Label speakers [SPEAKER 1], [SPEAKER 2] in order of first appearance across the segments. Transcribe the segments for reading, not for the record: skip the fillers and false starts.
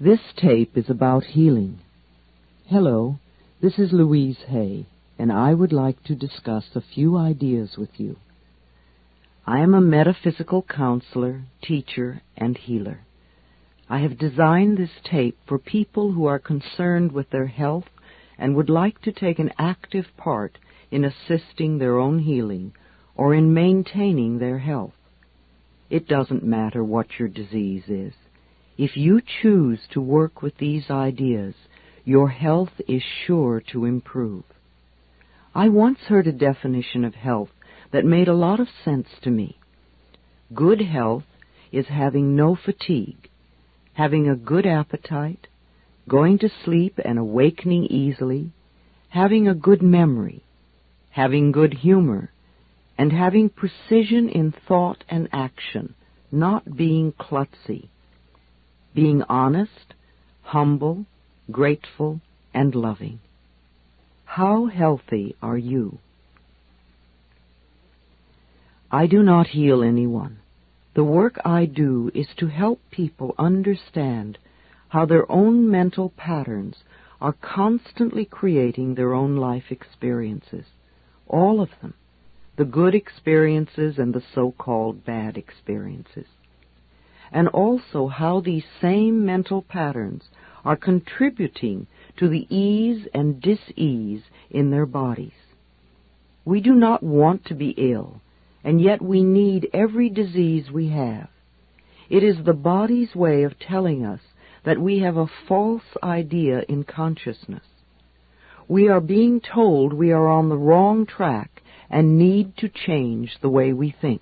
[SPEAKER 1] This tape is about healing. Hello, this is Louise Hay, and I would like to discuss a few ideas with you. I am a metaphysical counselor, teacher, and healer. I have designed this tape for people who are concerned with their health and would like to take an active part in assisting their own healing or in maintaining their health. It doesn't matter what your disease is. If you choose to work with these ideas, your health is sure to improve. I once heard a definition of health that made a lot of sense to me. Good health is having no fatigue, having a good appetite, going to sleep and awakening easily, having a good memory, having good humor, and having precision in thought and action, not being klutzy, being honest, humble, grateful, and loving. How healthy are you? I do not heal anyone. The work I do is to help people understand how their own mental patterns are constantly creating their own life experiences, all of them, the good experiences and the so-called bad experiences, and also how these same mental patterns are contributing to the ease and dis-ease in their bodies. We do not want to be ill, and yet we need every disease we have. It is the body's way of telling us that we have a false idea in consciousness. We are being told we are on the wrong track and need to change the way we think.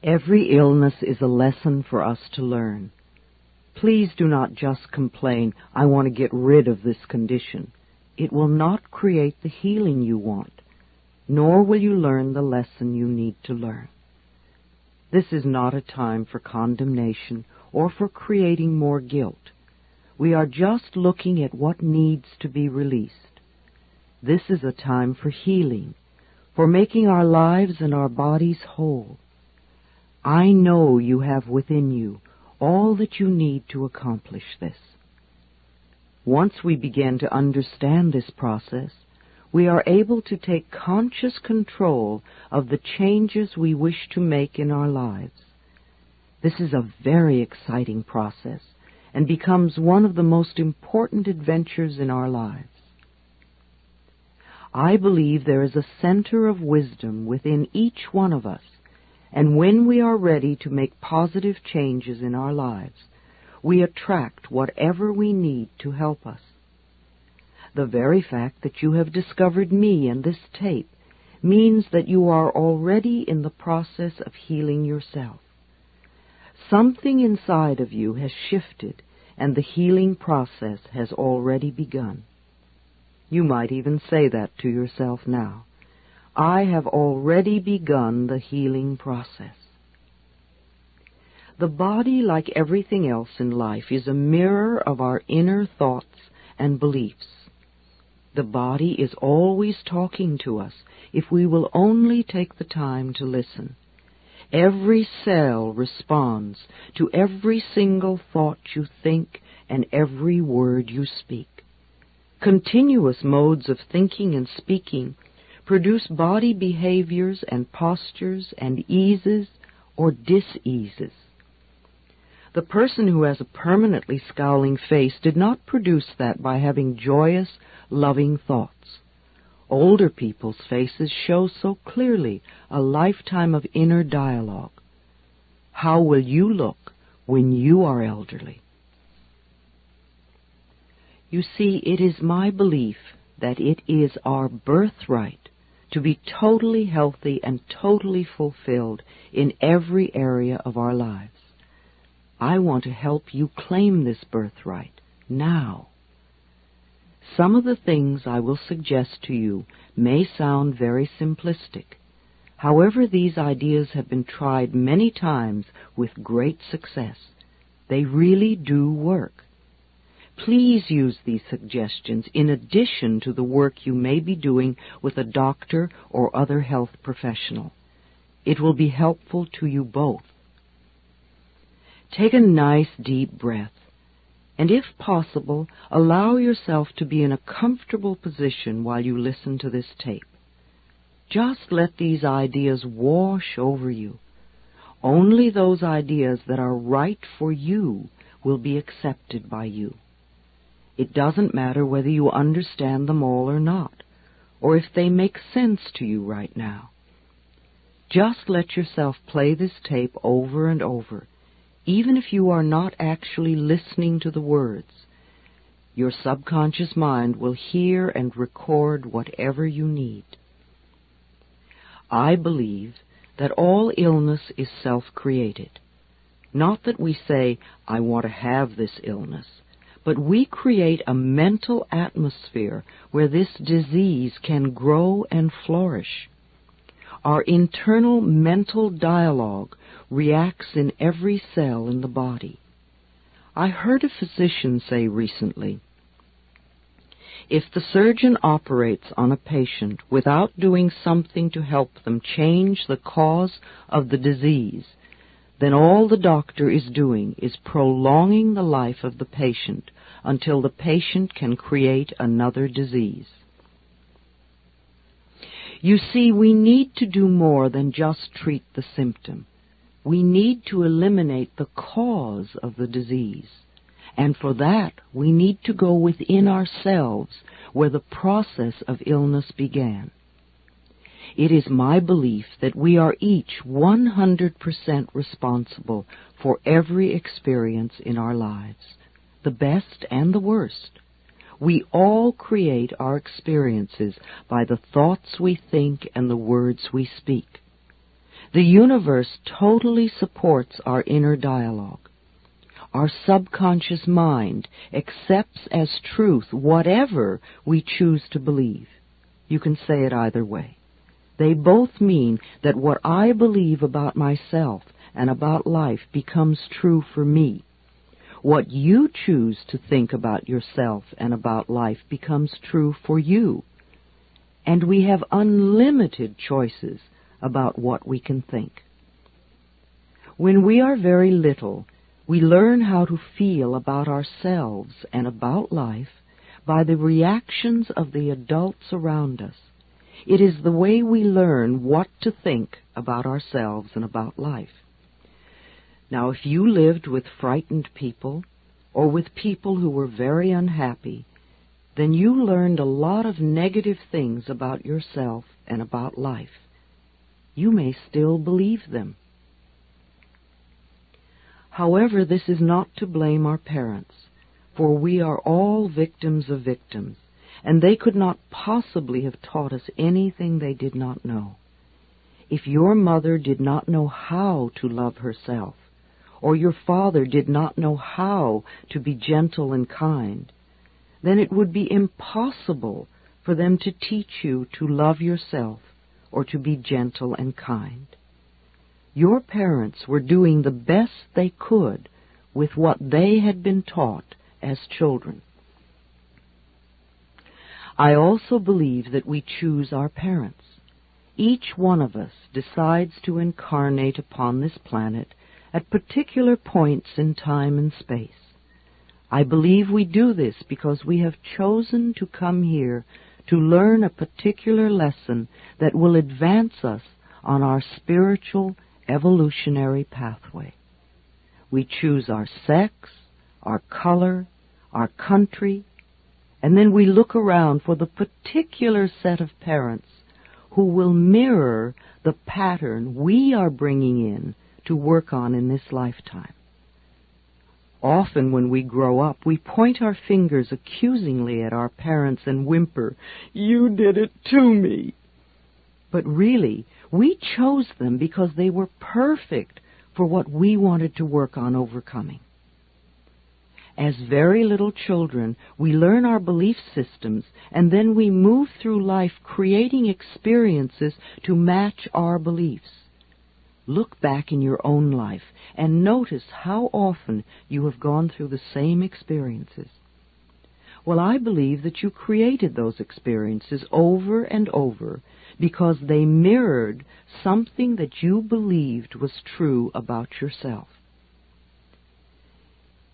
[SPEAKER 1] Every illness is a lesson for us to learn. Please do not just complain, "I want to get rid of this condition." It will not create the healing you want, nor will you learn the lesson you need to learn. This is not a time for condemnation or for creating more guilt. We are just looking at what needs to be released. This is a time for healing, for making our lives and our bodies whole. I know you have within you all that you need to accomplish this. Once we begin to understand this process, we are able to take conscious control of the changes we wish to make in our lives. This is a very exciting process and becomes one of the most important adventures in our lives. I believe there is a center of wisdom within each one of us, and when we are ready to make positive changes in our lives, we attract whatever we need to help us. The very fact that you have discovered me and this tape means that you are already in the process of healing yourself. Something inside of you has shifted, and the healing process has already begun. You might even say that to yourself now. I have already begun the healing process. The body, like everything else in life, is a mirror of our inner thoughts and beliefs. The body is always talking to us if we will only take the time to listen. Every cell responds to every single thought you think and every word you speak. Continuous modes of thinking and speaking produce body behaviors and postures and eases or dis-eases. The person who has a permanently scowling face did not produce that by having joyous, loving thoughts. Older people's faces show so clearly a lifetime of inner dialogue. How will you look when you are elderly? You see, it is my belief that it is our birthright to be totally healthy and totally fulfilled in every area of our lives. I want to help you claim this birthright now. Some of the things I will suggest to you may sound very simplistic. However, these ideas have been tried many times with great success. They really do work. Please use these suggestions in addition to the work you may be doing with a doctor or other health professional. It will be helpful to you both. Take a nice deep breath, and if possible, allow yourself to be in a comfortable position while you listen to this tape. Just let these ideas wash over you. Only those ideas that are right for you will be accepted by you. It doesn't matter whether you understand them all or not, or if they make sense to you right now. Just let yourself play this tape over and over, even if you are not actually listening to the words. Your subconscious mind will hear and record whatever you need. I believe that all illness is self-created. Not that we say, I want to have this illness, but we create a mental atmosphere where this disease can grow and flourish. Our internal mental dialogue reacts in every cell in the body. I heard a physician say recently, if the surgeon operates on a patient without doing something to help them change the cause of the disease, then all the doctor is doing is prolonging the life of the patient until the patient can create another disease. You see, we need to do more than just treat the symptom. We need to eliminate the cause of the disease. And for that, we need to go within ourselves where the process of illness began. It is my belief that we are each 100% responsible for every experience in our lives, the best and the worst. We all create our experiences by the thoughts we think and the words we speak. The universe totally supports our inner dialogue. Our subconscious mind accepts as truth whatever we choose to believe. You can say it either way. They both mean that what I believe about myself and about life becomes true for me. What you choose to think about yourself and about life becomes true for you. And we have unlimited choices about what we can think. When we are very little, we learn how to feel about ourselves and about life by the reactions of the adults around us. It is the way we learn what to think about ourselves and about life. Now, if you lived with frightened people or with people who were very unhappy, then you learned a lot of negative things about yourself and about life. You may still believe them. However, this is not to blame our parents, for we are all victims of victims, and they could not possibly have taught us anything they did not know. If your mother did not know how to love herself, or your father did not know how to be gentle and kind, then it would be impossible for them to teach you to love yourself or to be gentle and kind. Your parents were doing the best they could with what they had been taught as children. I also believe that we choose our parents. Each one of us decides to incarnate upon this planet at particular points in time and space. I believe we do this because we have chosen to come here to learn a particular lesson that will advance us on our spiritual evolutionary pathway. We choose our sex, our color, our country, and then we look around for the particular set of parents who will mirror the pattern we are bringing in to work on in this lifetime. Often when we grow up, we point our fingers accusingly at our parents and whimper, "You did it to me." But really, we chose them because they were perfect for what we wanted to work on overcoming. As very little children, we learn our belief systems, and then we move through life creating experiences to match our beliefs. Look back in your own life and notice how often you have gone through the same experiences. Well, I believe that you created those experiences over and over because they mirrored something that you believed was true about yourself.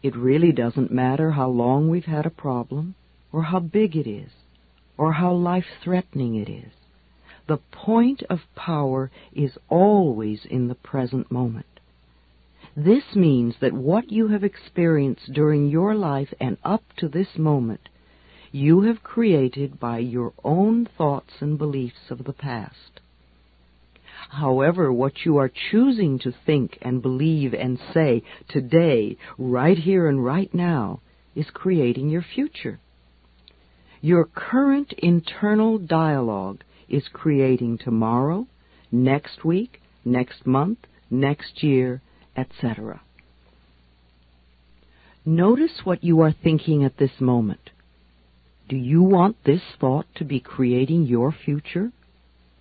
[SPEAKER 1] It really doesn't matter how long we've had a problem, or how big it is, or how life-threatening it is. The point of power is always in the present moment. This means that what you have experienced during your life and up to this moment, you have created by your own thoughts and beliefs of the past. However, what you are choosing to think and believe and say today, right here and right now, is creating your future. Your current internal dialogue is creating tomorrow, next week, next month, next year, etc. Notice what you are thinking at this moment. Do you want this thought to be creating your future?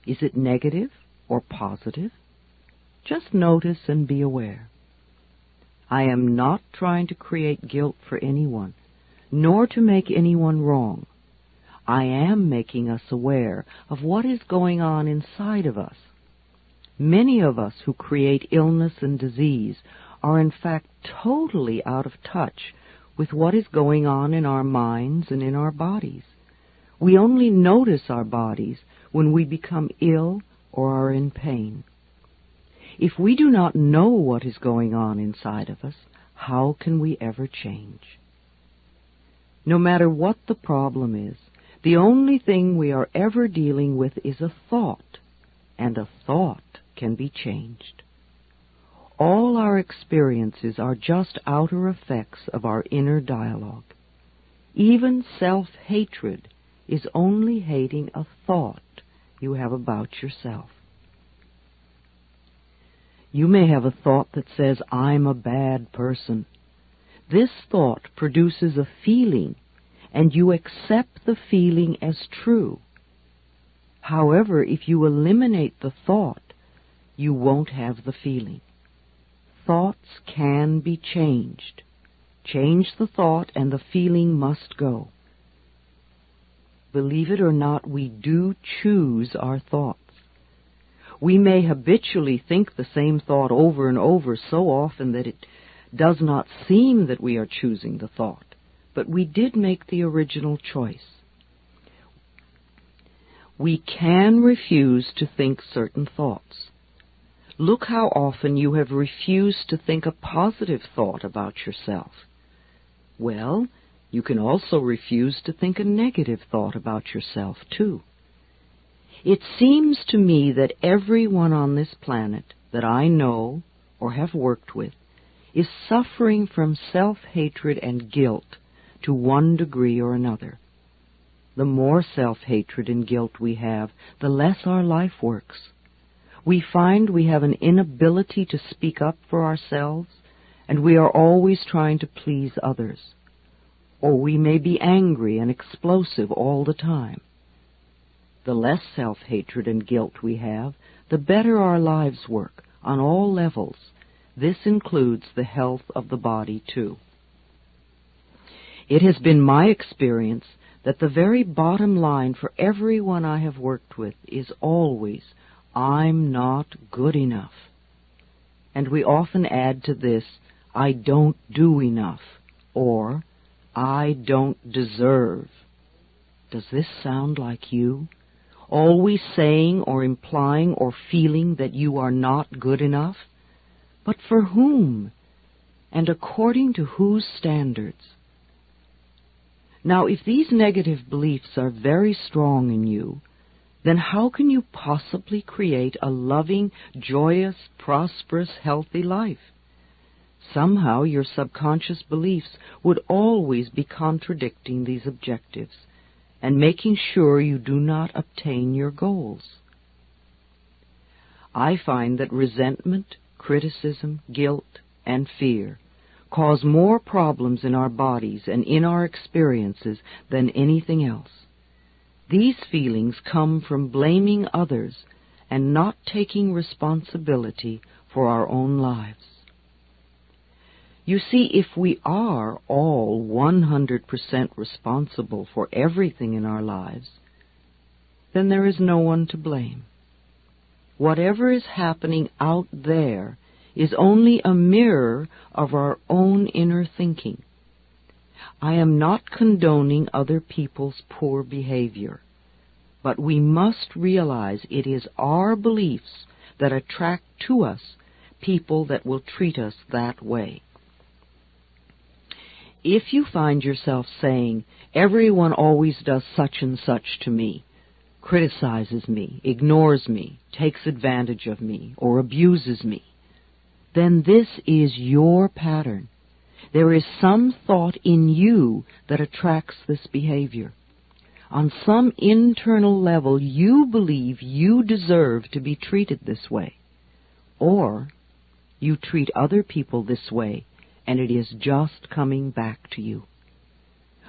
[SPEAKER 1] Is it negative or positive? Just notice and be aware. I am not trying to create guilt for anyone, nor to make anyone wrong. I am making us aware of what is going on inside of us. Many of us who create illness and disease are in fact totally out of touch with what is going on in our minds and in our bodies. We only notice our bodies when we become ill or are in pain. If we do not know what is going on inside of us, how can we ever change? No matter what the problem is, the only thing we are ever dealing with is a thought, and a thought can be changed. All our experiences are just outer effects of our inner dialogue. Even self-hatred is only hating a thought you have about yourself. You may have a thought that says, I'm a bad person. This thought produces a feeling, and you accept the feeling as true. However, if you eliminate the thought, you won't have the feeling. Thoughts can be changed. Change the thought and the feeling must go. Believe it or not, we do choose our thoughts. We may habitually think the same thought over and over so often that it does not seem that we are choosing the thought, but we did make the original choice. We can refuse to think certain thoughts. Look how often you have refused to think a positive thought about yourself. Well, you can also refuse to think a negative thought about yourself, too. It seems to me that everyone on this planet that I know or have worked with is suffering from self-hatred and guilt to one degree or another. The more self-hatred and guilt we have, the less our life works. We find we have an inability to speak up for ourselves, and we are always trying to please others. Or we may be angry and explosive all the time. The less self-hatred and guilt we have, the better our lives work on all levels. This includes the health of the body, too. It has been my experience that the very bottom line for everyone I have worked with is always, I'm not good enough. And we often add to this, I don't do enough, or I don't deserve. Does this sound like you? Always saying or implying or feeling that you are not good enough? But for whom? And according to whose standards? Now, if these negative beliefs are very strong in you, then how can you possibly create a loving, joyous, prosperous, healthy life? Somehow your subconscious beliefs would always be contradicting these objectives and making sure you do not obtain your goals. I find that resentment, criticism, guilt, and fear cause more problems in our bodies and in our experiences than anything else. These feelings come from blaming others and not taking responsibility for our own lives. You see, if we are all 100% responsible for everything in our lives, then there is no one to blame. Whatever is happening out there is only a mirror of our own inner thinking. I am not condoning other people's poor behavior, but we must realize it is our beliefs that attract to us people that will treat us that way. If you find yourself saying, "Everyone always does such and such to me," criticizes me, ignores me, takes advantage of me, or abuses me, then this is your pattern. There is some thought in you that attracts this behavior. On some internal level, you believe you deserve to be treated this way, or you treat other people this way, and it is just coming back to you.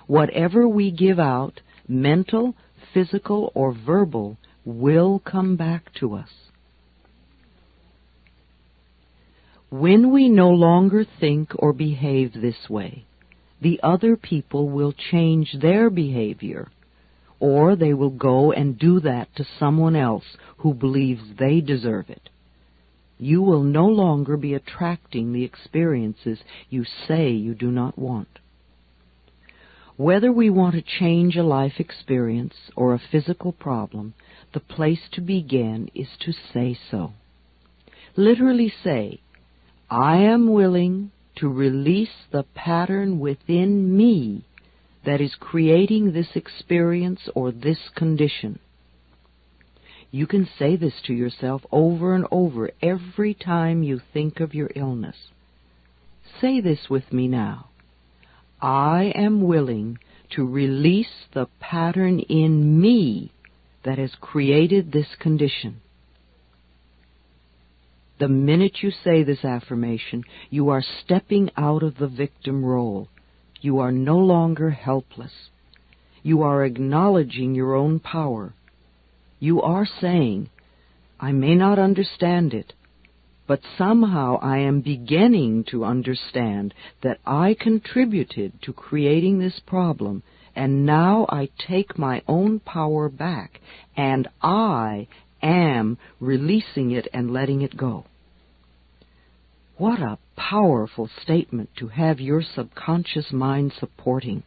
[SPEAKER 1] Whatever we give out, mental, physical, or verbal, will come back to us. When we no longer think or behave this way, the other people will change their behavior, or they will go and do that to someone else who believes they deserve it. You will no longer be attracting the experiences you say you do not want. Whether we want to change a life experience or a physical problem, the place to begin is to say so. Literally say, "I am willing to release the pattern within me that is creating this experience or this condition." You can say this to yourself over and over every time you think of your illness. Say this with me now. I am willing to release the pattern in me that has created this condition. The minute you say this affirmation, you are stepping out of the victim role. You are no longer helpless. You are acknowledging your own power. You are saying, "I may not understand it, but somehow I am beginning to understand that I contributed to creating this problem, and now I take my own power back, and I am releasing it and letting it go." What a powerful statement to have your subconscious mind supporting.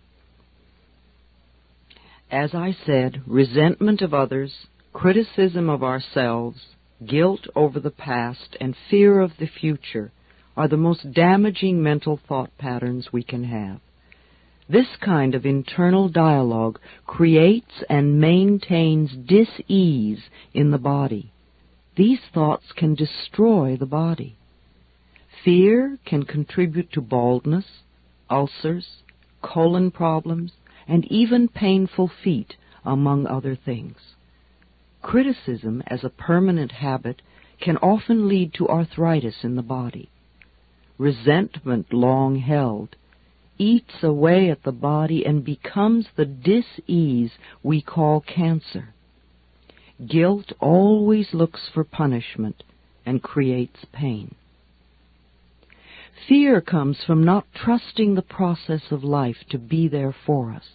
[SPEAKER 1] As I said, resentment of others, criticism of ourselves, guilt over the past, and fear of the future are the most damaging mental thought patterns we can have. This kind of internal dialogue creates and maintains dis-ease in the body. These thoughts can destroy the body. Fear can contribute to baldness, ulcers, colon problems, and even painful feet, among other things. Criticism, as a permanent habit, can often lead to arthritis in the body. Resentment, long held, eats away at the body and becomes the dis-ease we call cancer. Guilt always looks for punishment and creates pain. Fear comes from not trusting the process of life to be there for us.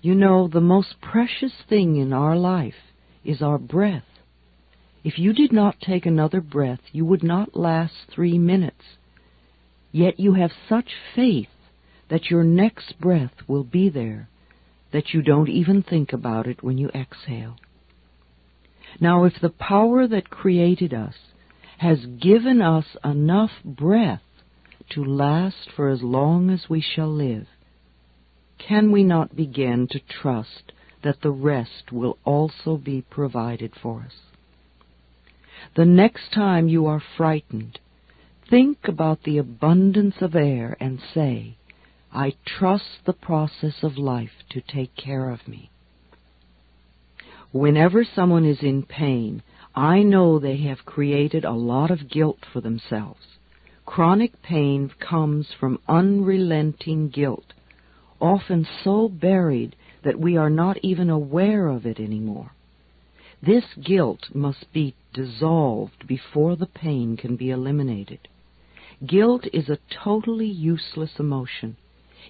[SPEAKER 1] You know, the most precious thing in our life is our breath. If you did not take another breath, you would not last 3 minutes. Yet you have such faith that your next breath will be there, that you don't even think about it when you exhale. Now, if the power that created us has given us enough breath to last for as long as we shall live, can we not begin to trust that the rest will also be provided for us? The next time you are frightened, think about the abundance of air and say, "I trust the process of life to take care of me." Whenever someone is in pain, I know they have created a lot of guilt for themselves. Chronic pain comes from unrelenting guilt, often so buried that we are not even aware of it anymore. This guilt must be dissolved before the pain can be eliminated. Guilt is a totally useless emotion.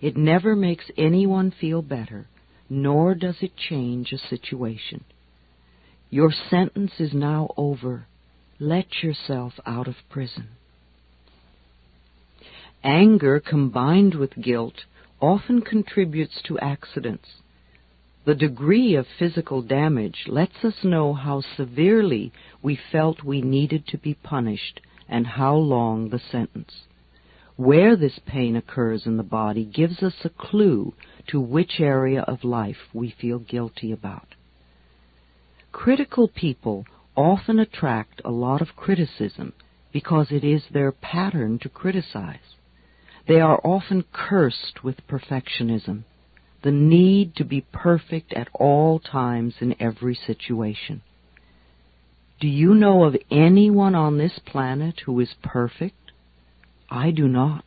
[SPEAKER 1] It never makes anyone feel better, nor does it change a situation. Your sentence is now over. Let yourself out of prison. Anger combined with guilt often contributes to accidents. The degree of physical damage lets us know how severely we felt we needed to be punished and how long the sentence. Where this pain occurs in the body gives us a clue to which area of life we feel guilty about. Critical people often attract a lot of criticism because it is their pattern to criticize. They are often cursed with perfectionism, the need to be perfect at all times in every situation. Do you know of anyone on this planet who is perfect? I do not.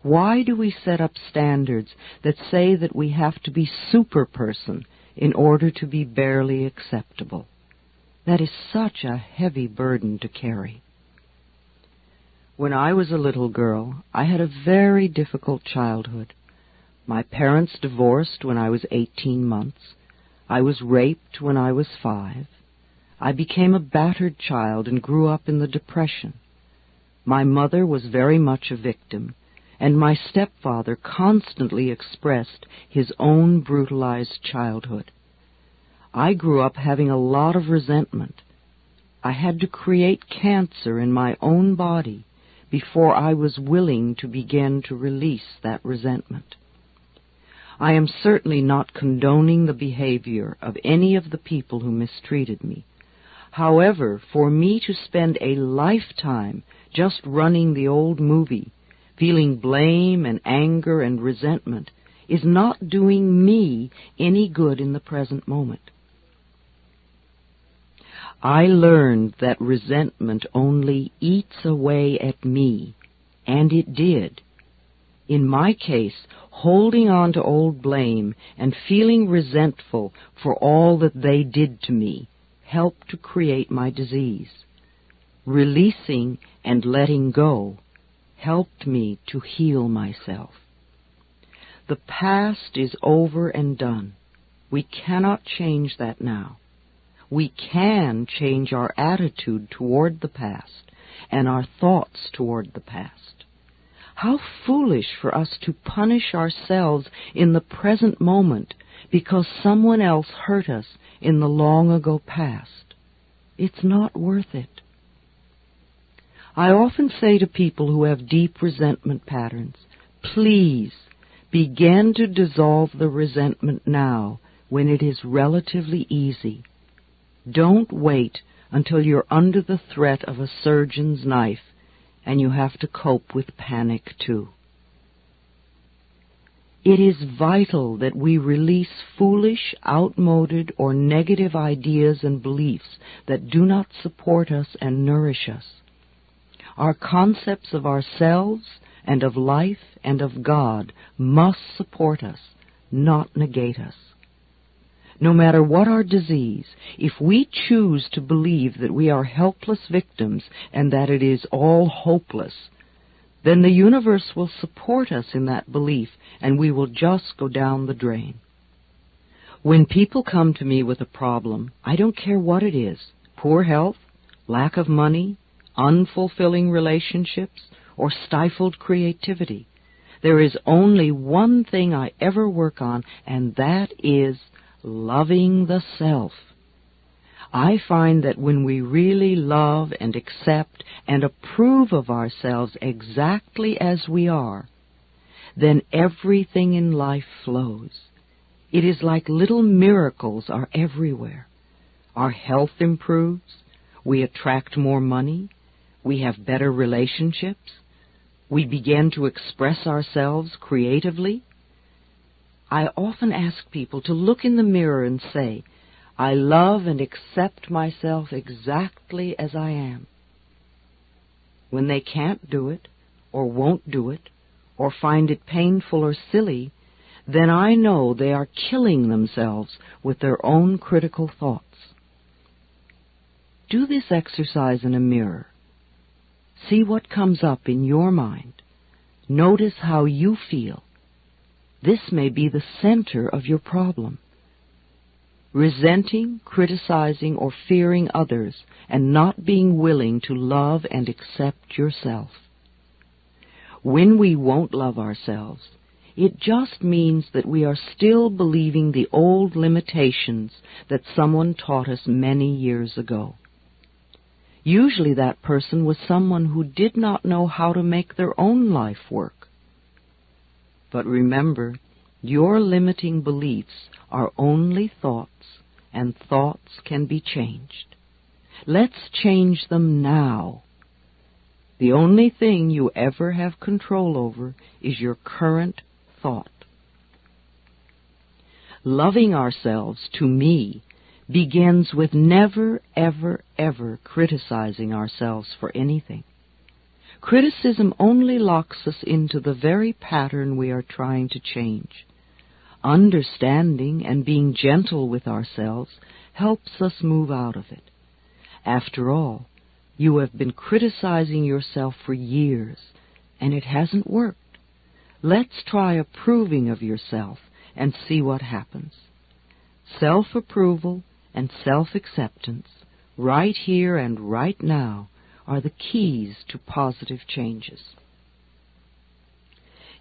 [SPEAKER 1] Why do we set up standards that say that we have to be superperson in order to be barely acceptable? That is such a heavy burden to carry. When I was a little girl, I had a very difficult childhood. My parents divorced when I was 18 months. I was raped when I was 5. I became a battered child and grew up in the Depression. My mother was very much a victim, and my stepfather constantly expressed his own brutalized childhood. I grew up having a lot of resentment. I had to create cancer in my own body before I was willing to begin to release that resentment. I am certainly not condoning the behavior of any of the people who mistreated me. However, for me to spend a lifetime just running the old movie, feeling blame and anger and resentment, is not doing me any good in the present moment. I learned that resentment only eats away at me, and it did. In my case, holding on to old blame and feeling resentful for all that they did to me helped to create my disease. Releasing and letting go helped me to heal myself. The past is over and done. We cannot change that now. We can change our attitude toward the past and our thoughts toward the past. How foolish for us to punish ourselves in the present moment because someone else hurt us in the long-ago past. It's not worth it. I often say to people who have deep resentment patterns, please begin to dissolve the resentment now when it is relatively easy. Don't wait until you're under the threat of a surgeon's knife and you have to cope with panic too. It is vital that we release foolish, outmoded, or negative ideas and beliefs that do not support us and nourish us. Our concepts of ourselves and of life and of God must support us, not negate us. No matter what our disease, if we choose to believe that we are helpless victims and that it is all hopeless, then the universe will support us in that belief and we will just go down the drain. When people come to me with a problem, I don't care what it is, poor health, lack of money, unfulfilling relationships, or stifled creativity. There is only one thing I ever work on, and that is loving the self. I find that when we really love and accept and approve of ourselves exactly as we are, then everything in life flows. It is like little miracles are everywhere. Our health improves, we attract more money, we have better relationships, we begin to express ourselves creatively. I often ask people to look in the mirror and say, I love and accept myself exactly as I am. When they can't do it, or won't do it, or find it painful or silly, then I know they are killing themselves with their own critical thoughts. Do this exercise in a mirror. See what comes up in your mind. Notice how you feel. This may be the center of your problem. Resenting, criticizing, or fearing others, and not being willing to love and accept yourself. When we won't love ourselves, it just means that we are still believing the old limitations that someone taught us many years ago. Usually that person was someone who did not know how to make their own life work. But remember, your limiting beliefs are only thoughts, and thoughts can be changed. Let's change them now. The only thing you ever have control over is your current thought. Loving ourselves, to me, begins with never, ever, ever criticizing ourselves for anything. Criticism only locks us into the very pattern we are trying to change. Understanding and being gentle with ourselves helps us move out of it. After all, you have been criticizing yourself for years, and it hasn't worked. Let's try approving of yourself and see what happens. Self-approval and self-acceptance, right here and right now, are the keys to positive changes.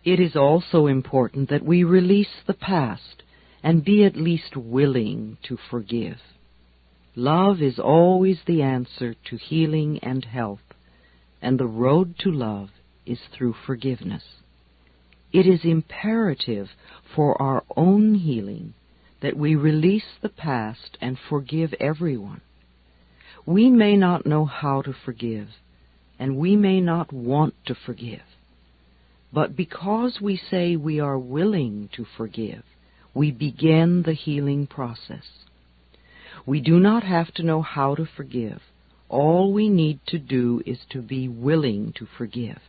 [SPEAKER 1] It is also important that we release the past and be at least willing to forgive. Love is always the answer to healing and health, and the road to love is through forgiveness. It is imperative for our own healing that we release the past and forgive everyone. We may not know how to forgive, and we may not want to forgive. But because we say we are willing to forgive, we begin the healing process. We do not have to know how to forgive. All we need to do is to be willing to forgive.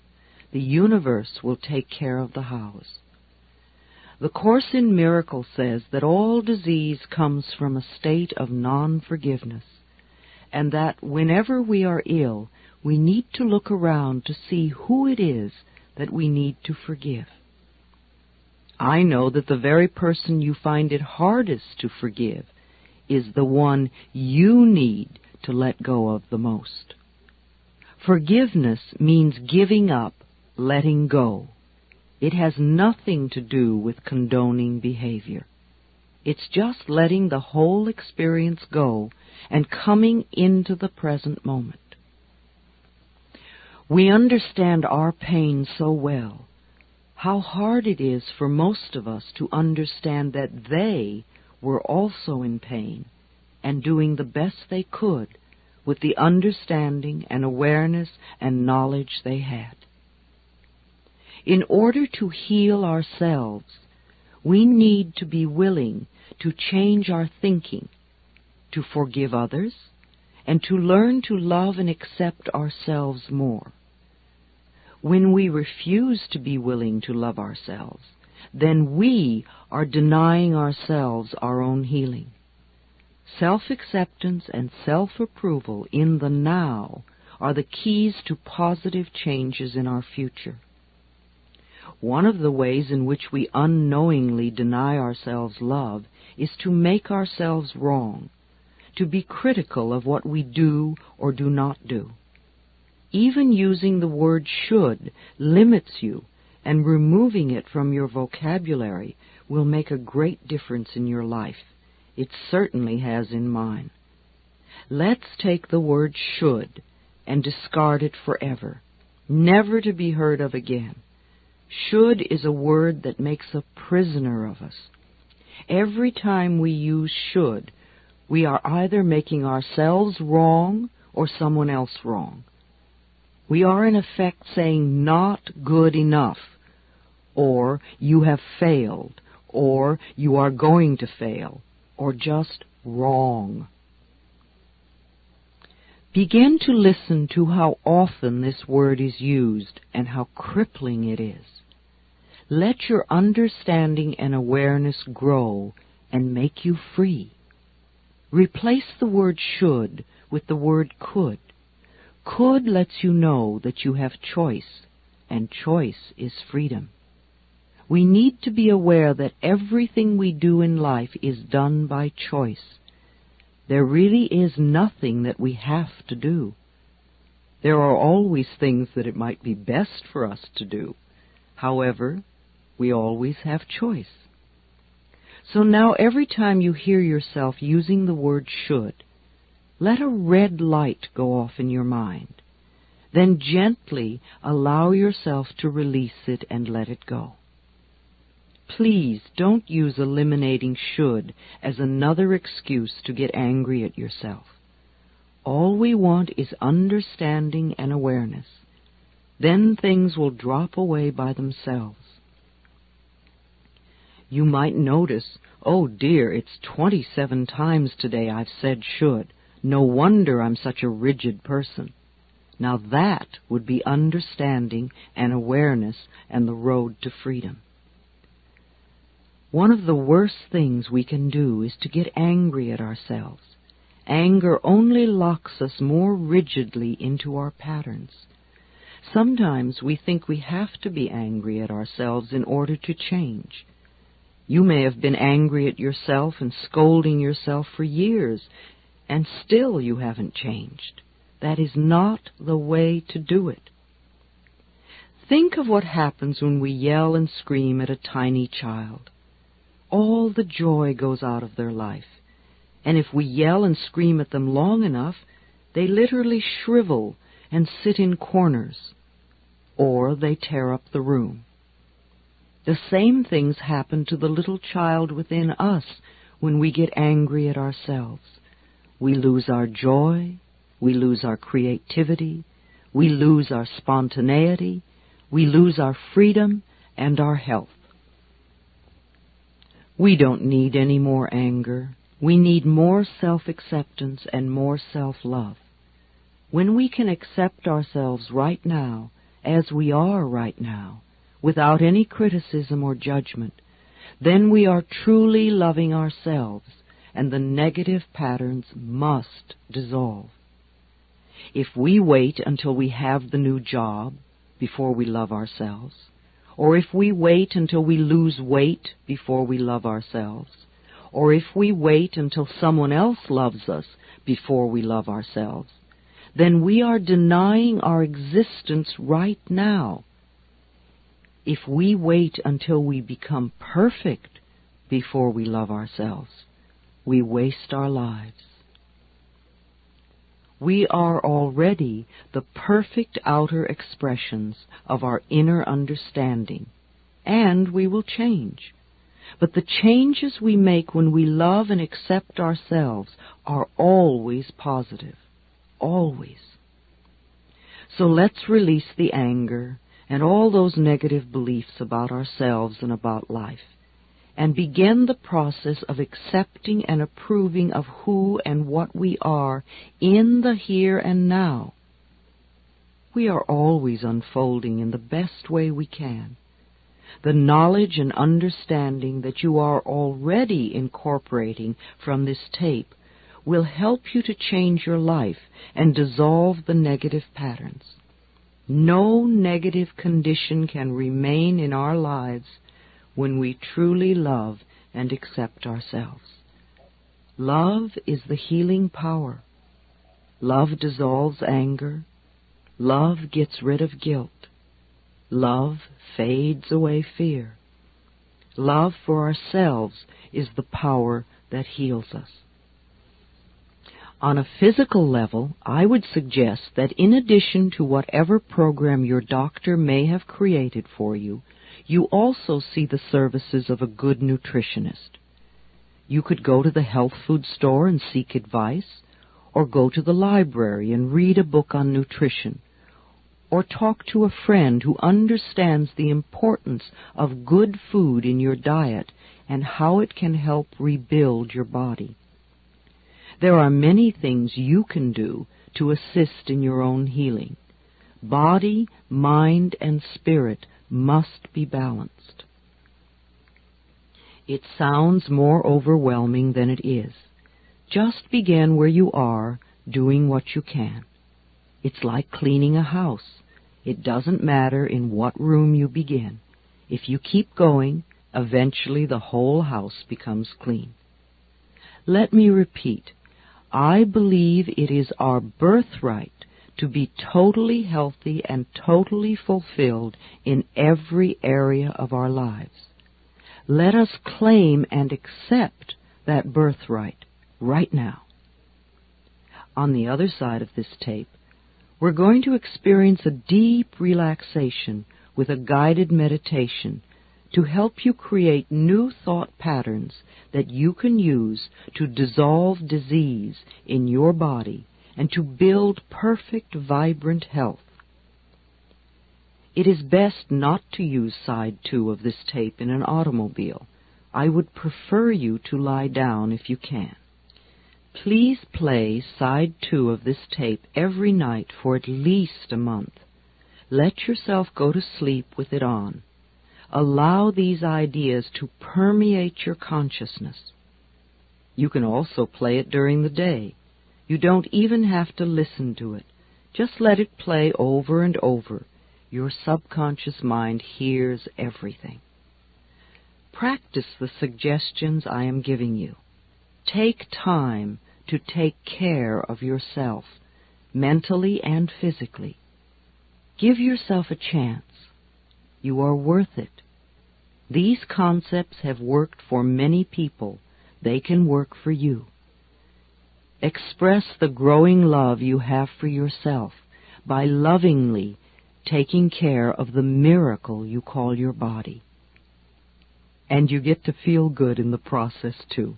[SPEAKER 1] The universe will take care of the hows. The Course in Miracles says that all disease comes from a state of non-forgiveness, and that whenever we are ill, we need to look around to see who it is that we need to forgive. I know that the very person you find it hardest to forgive is the one you need to let go of the most. Forgiveness means giving up, letting go. It has nothing to do with condoning behavior. It's just letting the whole experience go and coming into the present moment. We understand our pain so well. How hard it is for most of us to understand that they were also in pain and doing the best they could with the understanding and awareness and knowledge they had. In order to heal ourselves, we need to be willing to change our thinking, to forgive others, and to learn to love and accept ourselves more. When we refuse to be willing to love ourselves, then we are denying ourselves our own healing. Self-acceptance and self-approval in the now are the keys to positive changes in our future. One of the ways in which we unknowingly deny ourselves love is to make ourselves wrong, to be critical of what we do or do not do. Even using the word should limits you, and removing it from your vocabulary will make a great difference in your life. It certainly has in mine. Let's take the word should and discard it forever, never to be heard of again. Should is a word that makes a prisoner of us. Every time we use should, we are either making ourselves wrong or someone else wrong. We are in effect saying not good enough, or you have failed, or you are going to fail, or just wrong. Begin to listen to how often this word is used and how crippling it is. Let your understanding and awareness grow and make you free. Replace the word should with the word could. Could lets you know that you have choice, and choice is freedom. We need to be aware that everything we do in life is done by choice. There really is nothing that we have to do. There are always things that it might be best for us to do. However, we always have choice. So now every time you hear yourself using the word should, let a red light go off in your mind. Then gently allow yourself to release it and let it go. Please don't use eliminating should as another excuse to get angry at yourself. All we want is understanding and awareness. Then things will drop away by themselves. You might notice, oh dear, it's 27 times today I've said should. No wonder I'm such a rigid person. Now that would be understanding and awareness and the road to freedom. One of the worst things we can do is to get angry at ourselves. Anger only locks us more rigidly into our patterns. Sometimes we think we have to be angry at ourselves in order to change. You may have been angry at yourself and scolding yourself for years, and still you haven't changed. That is not the way to do it. Think of what happens when we yell and scream at a tiny child. All the joy goes out of their life. And if we yell and scream at them long enough, they literally shrivel and sit in corners, or they tear up the room. The same things happen to the little child within us when we get angry at ourselves. We lose our joy, we lose our creativity, we lose our spontaneity, we lose our freedom and our health. We don't need any more anger. We need more self-acceptance and more self-love. When we can accept ourselves right now, as we are right now, without any criticism or judgment, then we are truly loving ourselves, and the negative patterns must dissolve. If we wait until we have the new job before we love ourselves, or if we wait until we lose weight before we love ourselves, or if we wait until someone else loves us before we love ourselves, then we are denying our existence right now. If we wait until we become perfect before we love ourselves, we waste our lives. We are already the perfect outer expressions of our inner understanding, and we will change. But the changes we make when we love and accept ourselves are always positive, always. So let's release the anger and all those negative beliefs about ourselves and about life, and begin the process of accepting and approving of who and what we are in the here and now. We are always unfolding in the best way we can. The knowledge and understanding that you are already incorporating from this tape will help you to change your life and dissolve the negative patterns. No negative condition can remain in our lives when we truly love and accept ourselves. Love is the healing power. Love dissolves anger. Love gets rid of guilt. Love fades away fear. Love for ourselves is the power that heals us. On a physical level, I would suggest that in addition to whatever program your doctor may have created for you, you also see the services of a good nutritionist. You could go to the health food store and seek advice, or go to the library and read a book on nutrition, or talk to a friend who understands the importance of good food in your diet and how it can help rebuild your body. There are many things you can do to assist in your own healing. Body, mind, and spirit must be balanced. It sounds more overwhelming than it is. Just begin where you are, doing what you can. It's like cleaning a house. It doesn't matter in what room you begin. If you keep going, eventually the whole house becomes clean. Let me repeat. I believe it is our birthright to be totally healthy and totally fulfilled in every area of our lives. Let us claim and accept that birthright right now. On the other side of this tape, we're going to experience a deep relaxation with a guided meditation to help you create new thought patterns that you can use to dissolve disease in your body and to build perfect, vibrant health. It is best not to use side 2 of this tape in an automobile. I would prefer you to lie down if you can. Please play side 2 of this tape every night for at least a month. Let yourself go to sleep with it on. Allow these ideas to permeate your consciousness. You can also play it during the day. You don't even have to listen to it. Just let it play over and over. Your subconscious mind hears everything. Practice the suggestions I am giving you. Take time to take care of yourself, mentally and physically. Give yourself a chance. You are worth it. These concepts have worked for many people. They can work for you. Express the growing love you have for yourself by lovingly taking care of the miracle you call your body. And you get to feel good in the process, too.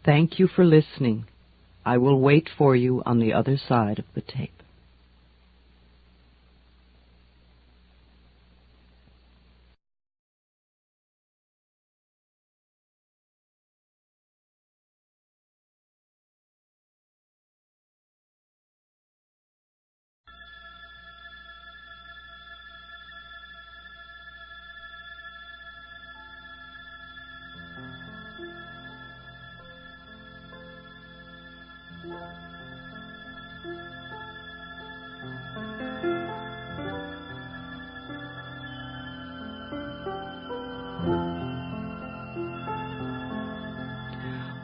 [SPEAKER 1] Thank you for listening. I will wait for you on the other side of the tape.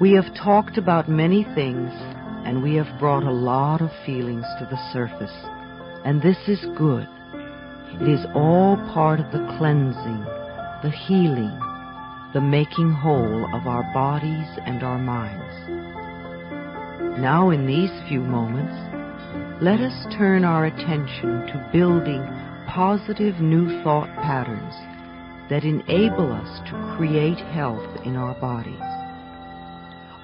[SPEAKER 1] We have talked about many things, and we have brought a lot of feelings to the surface, and this is good. It is all part of the cleansing, the healing, the making whole of our bodies and our minds. Now, in these few moments, let us turn our attention to building positive new thought patterns that enable us to create health in our bodies.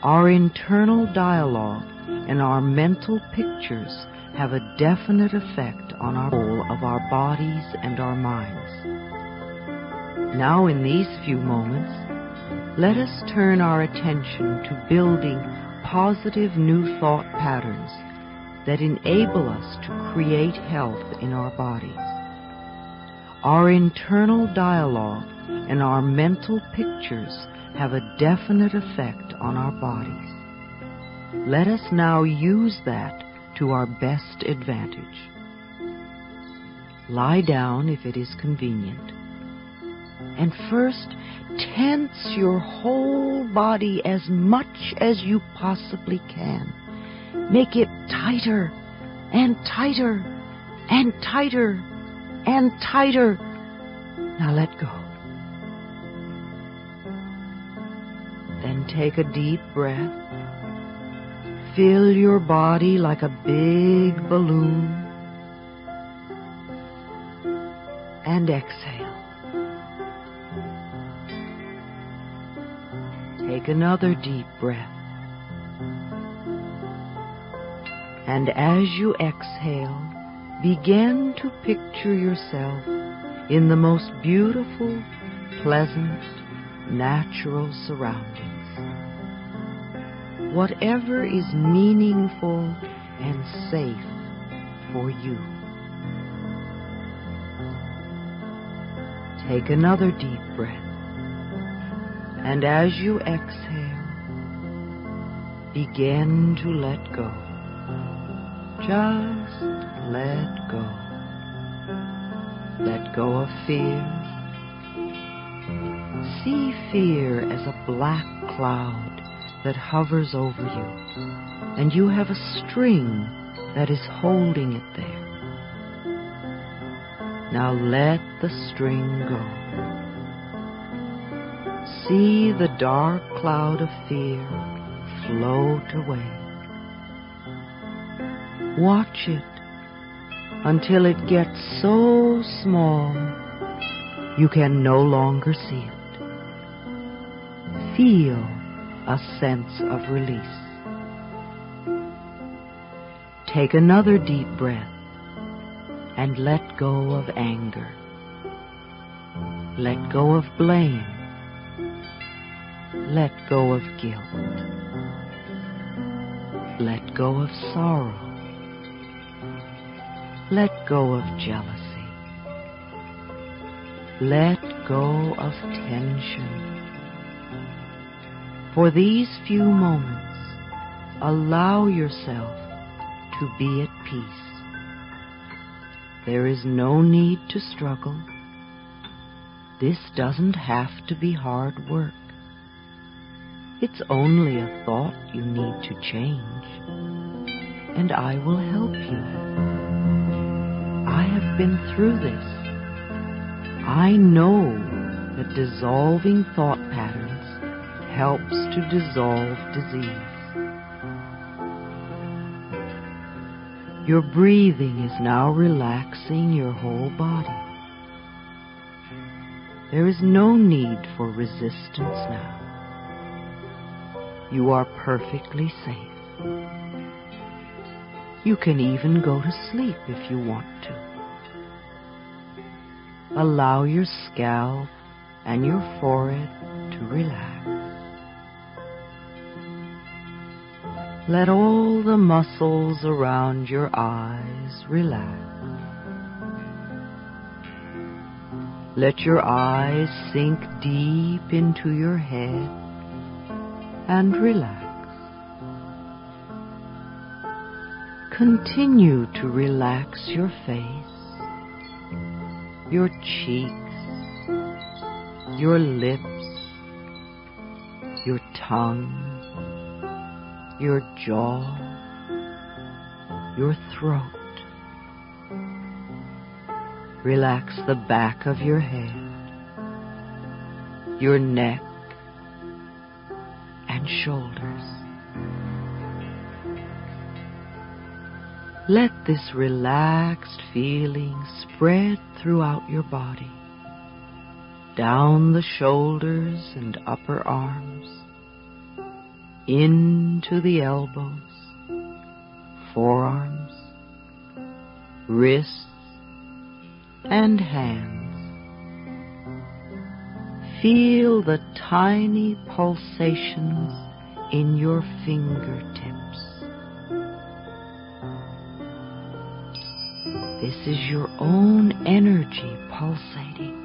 [SPEAKER 1] Our internal dialogue and our mental pictures have a definite effect on our whole of our bodies and our minds. Now, in these few moments, let us turn our attention to building positive new thought patterns that enable us to create health in our bodies. Our internal dialogue and our mental pictures have a definite effect on our bodies. Let us now use that to our best advantage. Lie down if it is convenient. And first, tense your whole body as much as you possibly can. Make it tighter and tighter and tighter and tighter. Now let go. Then take a deep breath. Fill your body like a big balloon. And exhale. Take another deep breath. And as you exhale, begin to picture yourself in the most beautiful, pleasant, natural surroundings. Whatever is meaningful and safe for you. Take another deep breath. And as you exhale, begin to let go. Just let go. Let go of fear. See fear as a black cloud that hovers over you, and you have a string that is holding it there. Now let the string go. See the dark cloud of fear float away. Watch it until it gets so small you can no longer see it. Feel a sense of release. Take another deep breath and let go of anger. Let go of blame. Let go of guilt. Let go of sorrow. Let go of jealousy. Let go of tension. For these few moments, allow yourself to be at peace. There is no need to struggle. This doesn't have to be hard work. It's only a thought you need to change, and I will help you. I have been through this. I know that dissolving thought patterns helps to dissolve disease. Your breathing is now relaxing your whole body. There is no need for resistance now. You are perfectly safe. You can even go to sleep if you want to. Allow your scalp and your forehead to relax. Let all the muscles around your eyes relax. Let your eyes sink deep into your head and relax. Continue to relax your face, your cheeks, your lips, your tongue, your jaw, your throat. Relax the back of your head, your neck, and shoulders. Let this relaxed feeling spread throughout your body, down the shoulders and upper arms, into the elbows, forearms, wrists, and hands. Feel the tiny pulsations in your fingertips. This is your own energy pulsating.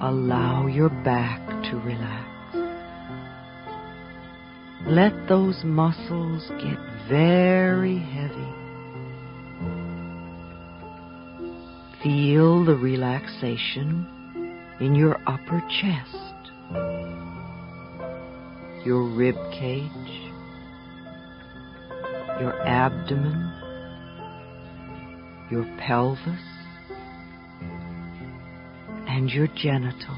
[SPEAKER 1] Allow your back to relax. Let those muscles get very heavy. Feel the relaxation in your upper chest, your rib cage, your abdomen, your pelvis, and your genitals.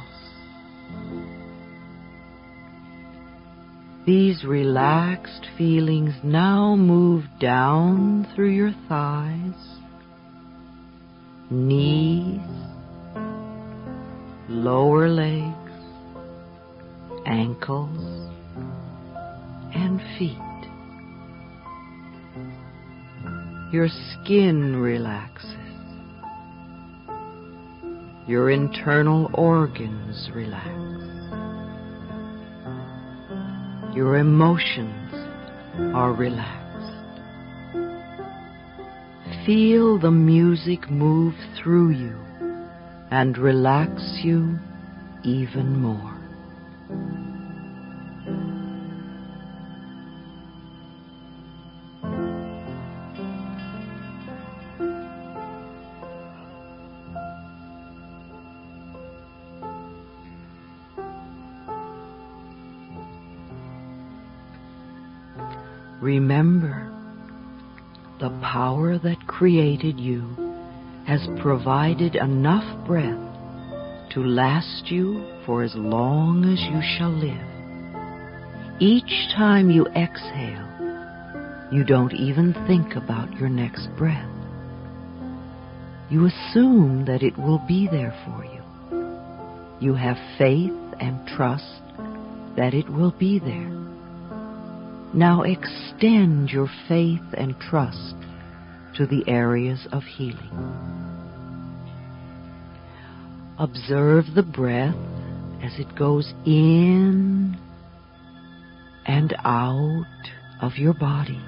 [SPEAKER 1] These relaxed feelings now move down through your thighs, knees, lower legs, ankles, and feet. Your skin relaxes. Your internal organs relax. Your emotions are relaxed. Feel the music move through you and relax you even more. Remember, the power that created you has provided enough breath to last you for as long as you shall live. Each time you exhale, you don't even think about your next breath. You assume that it will be there for you. You have faith and trust that it will be there. Now extend your faith and trust to the areas of healing. Observe the breath as it goes in and out of your body.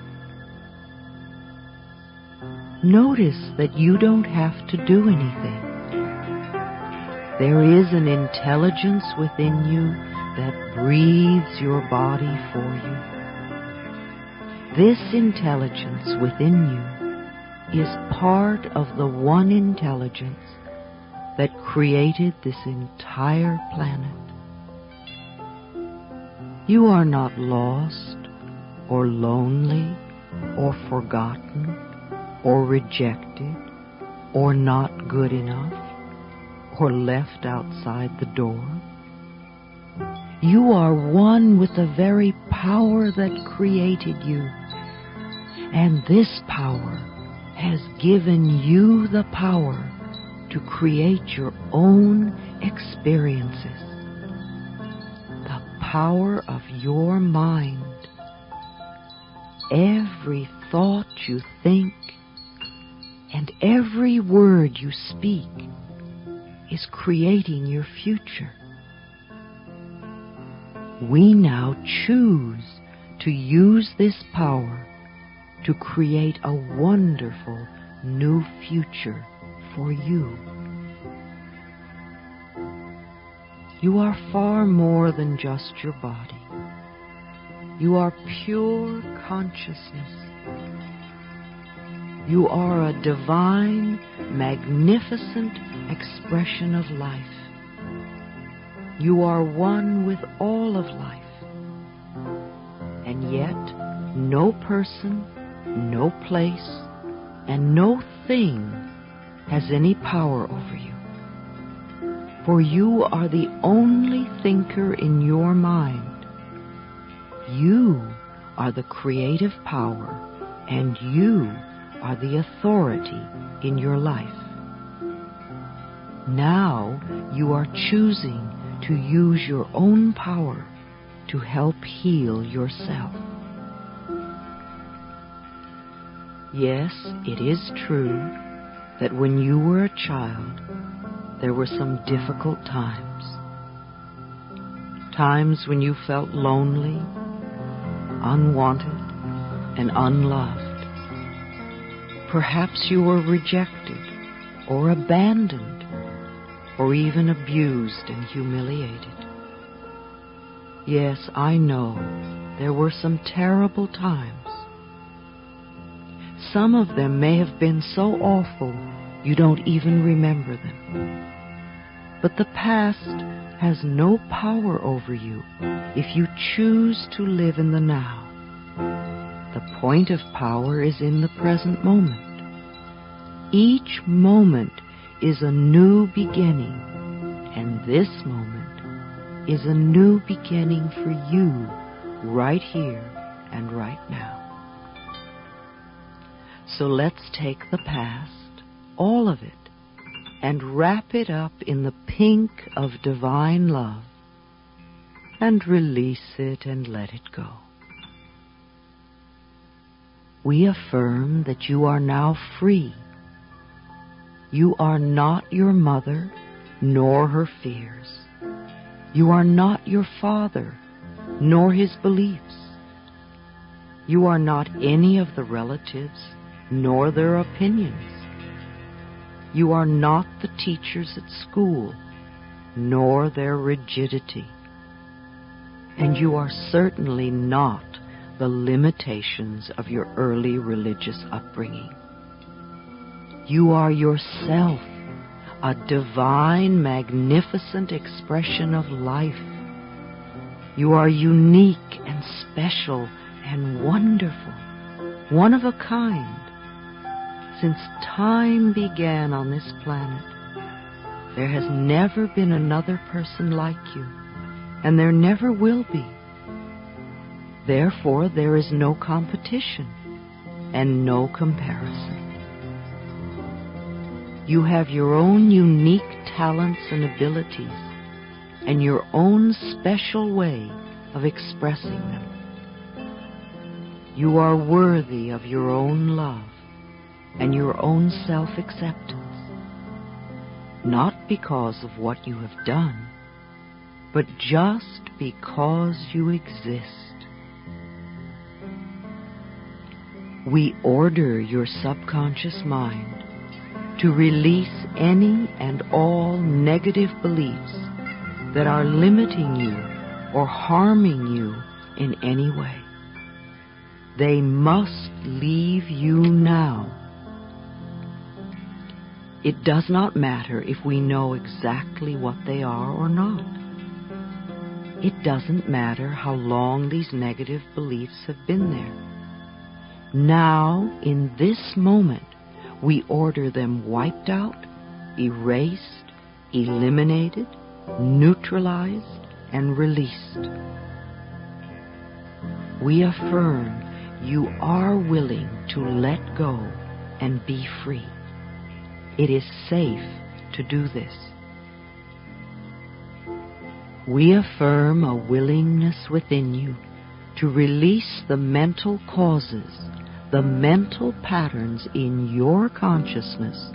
[SPEAKER 1] Notice that you don't have to do anything. There is an intelligence within you that breathes your body for you. This intelligence within you is part of the one intelligence that created this entire planet. You are not lost or lonely or forgotten or rejected or not good enough or left outside the door. You are one with the very power that created you, and this power has given you the power to create your own experiences. The power of your mind. Every thought you think and every word you speak is creating your future. We now choose to use this power to create a wonderful new future for you. You are far more than just your body. You are pure consciousness. You are a divine, magnificent expression of life. You are one with all of life. And yet, no person, no place, and no thing has any power over you. For you are the only thinker in your mind. You are the creative power, and you are the authority in your life. Now you are choosing to use your own power to help heal yourself. Yes, it is true that when you were a child, there were some difficult times. Times when you felt lonely, unwanted, and unloved. Perhaps you were rejected or abandoned or even abused and humiliated. Yes, I know there were some terrible times. Some of them may have been so awful you don't even remember them. But the past has no power over you if you choose to live in the now. The point of power is in the present moment. Each moment is a new beginning, and this moment is a new beginning for you right here and right now. So let's take the past, all of it, and wrap it up in the pink of divine love, and release it and let it go. We affirm that you are now free. You are not your mother, nor her fears. You are not your father, nor his beliefs. You are not any of the relatives, nor their opinions. You are not the teachers at school, nor their rigidity. And you are certainly not the limitations of your early religious upbringing. You are yourself, a divine, magnificent expression of life. You are unique and special and wonderful, one of a kind. Since time began on this planet, there has never been another person like you, and there never will be. Therefore, there is no competition and no comparison. You have your own unique talents and abilities, and your own special way of expressing them. You are worthy of your own love and your own self-acceptance, not because of what you have done, but just because you exist. We order your subconscious mind to release any and all negative beliefs that are limiting you or harming you in any way. They must leave you now. It does not matter if we know exactly what they are or not. It doesn't matter how long these negative beliefs have been there. Now, in this moment, we order them wiped out, erased, eliminated, neutralized, and released. We affirm you are willing to let go and be free. It is safe to do this. We affirm a willingness within you to release the mental causes, the mental patterns in your consciousness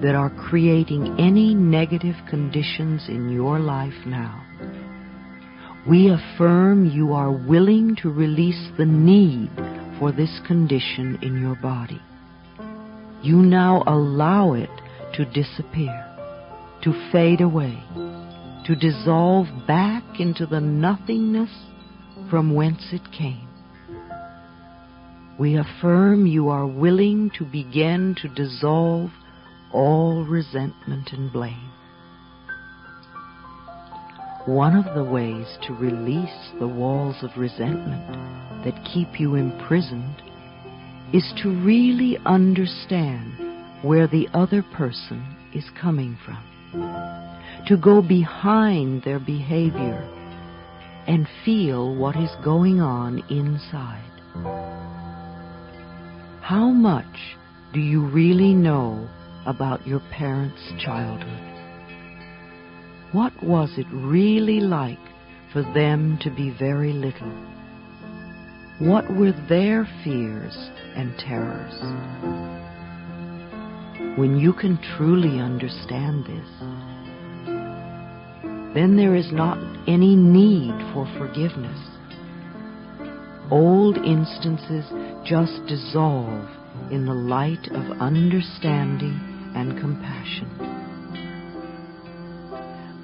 [SPEAKER 1] that are creating any negative conditions in your life now. We affirm you are willing to release the need for this condition in your body. You now allow it to disappear, to fade away, to dissolve back into the nothingness from whence it came. We affirm you are willing to begin to dissolve all resentment and blame. One of the ways to release the walls of resentment that keep you imprisoned is to really understand where the other person is coming from, to go behind their behavior and feel what is going on inside. How much do you really know about your parents' childhood? What was it really like for them to be very little? What were their fears and terrors? When you can truly understand this, then there is not any need for forgiveness. Old instances just dissolve in the light of understanding and compassion.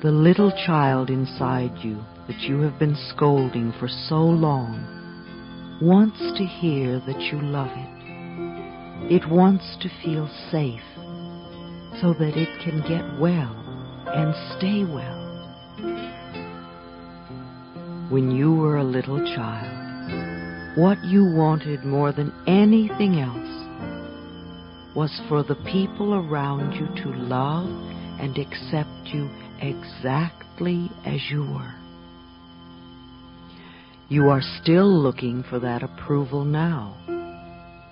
[SPEAKER 1] The little child inside you that you have been scolding for so long wants to hear that you love it. It wants to feel safe so that it can get well and stay well. When you were a little child, what you wanted more than anything else was for the people around you to love and accept you exactly as you were. You are still looking for that approval now.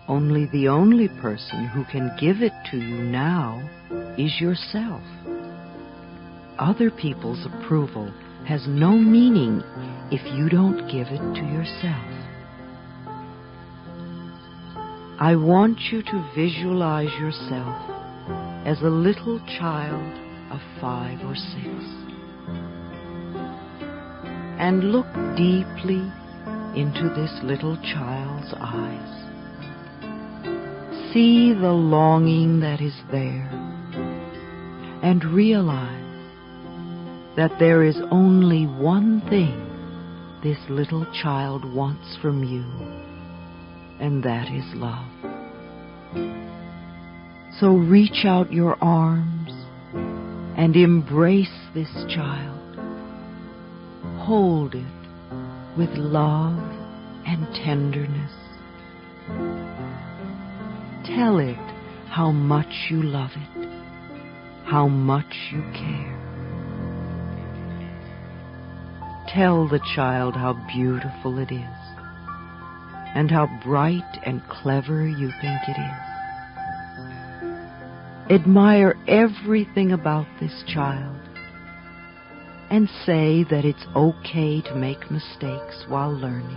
[SPEAKER 1] Only the only person who can give it to you now is yourself. Other people's approval has no meaning if you don't give it to yourself. I want you to visualize yourself as a little child of 5 or 6. And look deeply into this little child's eyes. See the longing that is there, and realize that there is only one thing this little child wants from you, and that is love. So reach out your arms and embrace this child. Hold it with love and tenderness. Tell it how much you love it, how much you care. Tell the child how beautiful it is, and how bright and clever you think it is. Admire everything about this child, and say that it's okay to make mistakes while learning.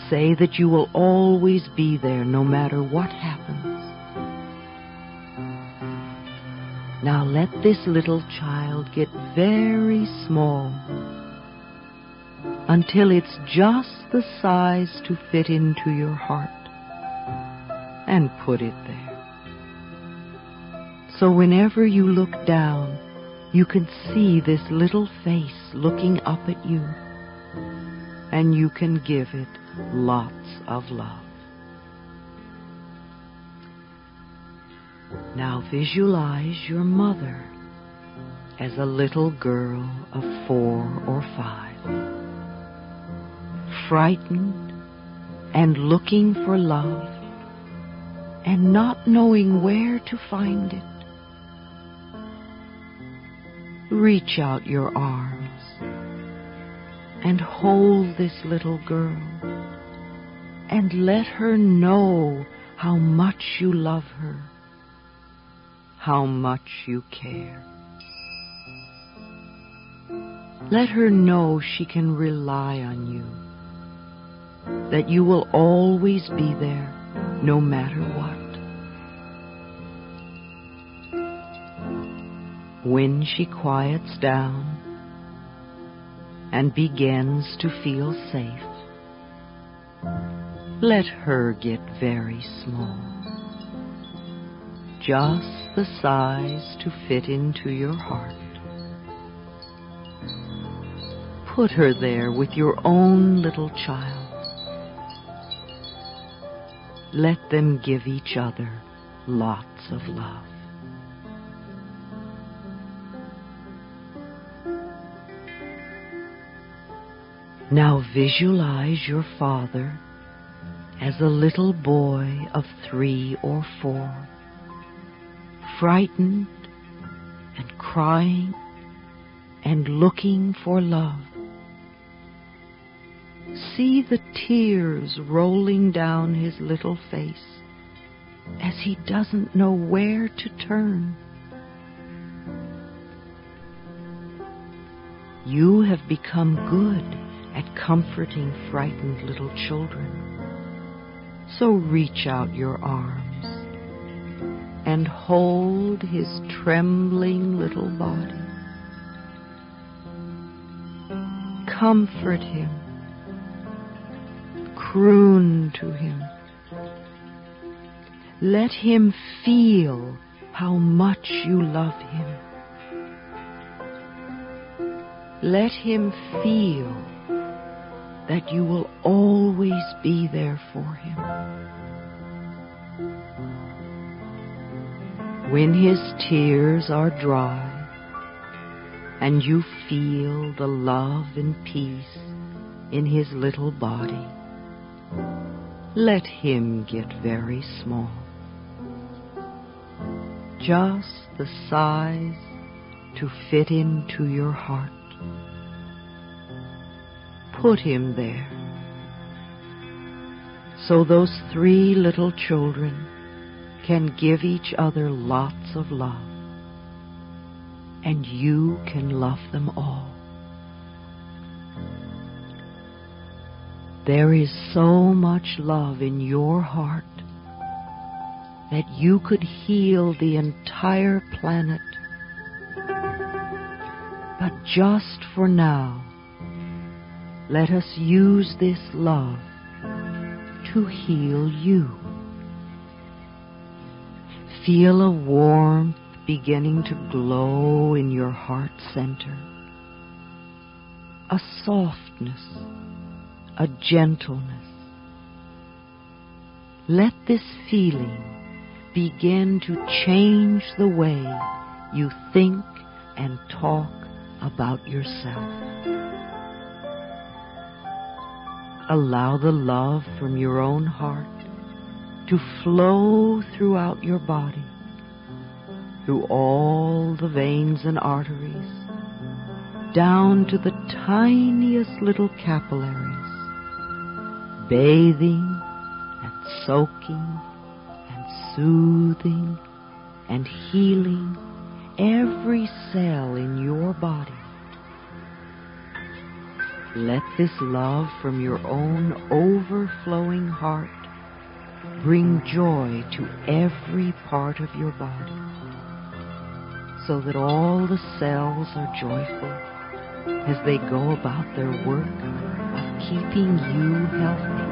[SPEAKER 1] Say that you will always be there no matter what happens. Now let this little child get very small until it's just the size to fit into your heart, and put it there. So whenever you look down, you can see this little face looking up at you, and you can give it lots of love. Now visualize your mother as a little girl of 4 or 5, frightened and looking for love and not knowing where to find it. Reach out your arms and hold this little girl and let her know how much you love her, how much you care. Let her know she can rely on you, that you will always be there no matter what. When she quiets down and begins to feel safe, let her get very small, just the size to fit into your heart. Put her there with your own little child. Let them give each other lots of love. Now visualize your father as a little boy of 3 or 4, frightened and crying and looking for love. See the tears rolling down his little face as he doesn't know where to turn. You have become good at comforting frightened little children. So reach out your arms and hold his trembling little body. Comfort him. Croon to him. Let him feel how much you love him. Let him feel that you will always be there for him. When his tears are dry and you feel the love and peace in his little body, let him get very small, just the size to fit into your heart. Put him there, so those 3 little children can give each other lots of love, and you can love them all. There is so much love in your heart that you could heal the entire planet. But just for now, let us use this love to heal you. Feel a warmth beginning to glow in your heart center, a softness, a gentleness. Let this feeling begin to change the way you think and talk about yourself. allow the love from your own heart to flow throughout your body, through all the veins and arteries, down to the tiniest little capillaries, bathing and soaking and soothing and healing every cell in your body. Let this love from your own overflowing heart bring joy to every part of your body, so that all the cells are joyful as they go about their work of keeping you healthy.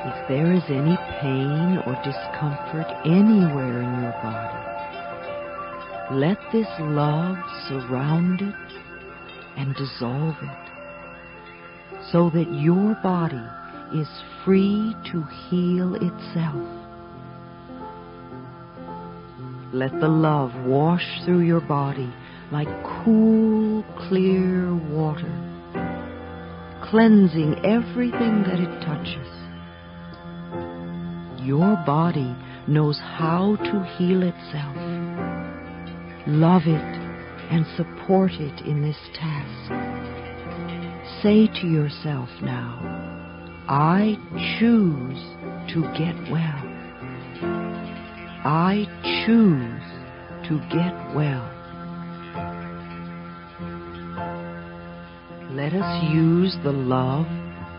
[SPEAKER 1] If there is any pain or discomfort anywhere in your body, let this love surround it and dissolve it, so that your body is free to heal itself. Let the love wash through your body like cool, clear water, cleansing everything that it touches. Your body knows how to heal itself. Love it and support it in this task. Say to yourself now, I choose to get well. I choose to get well. Let us use the love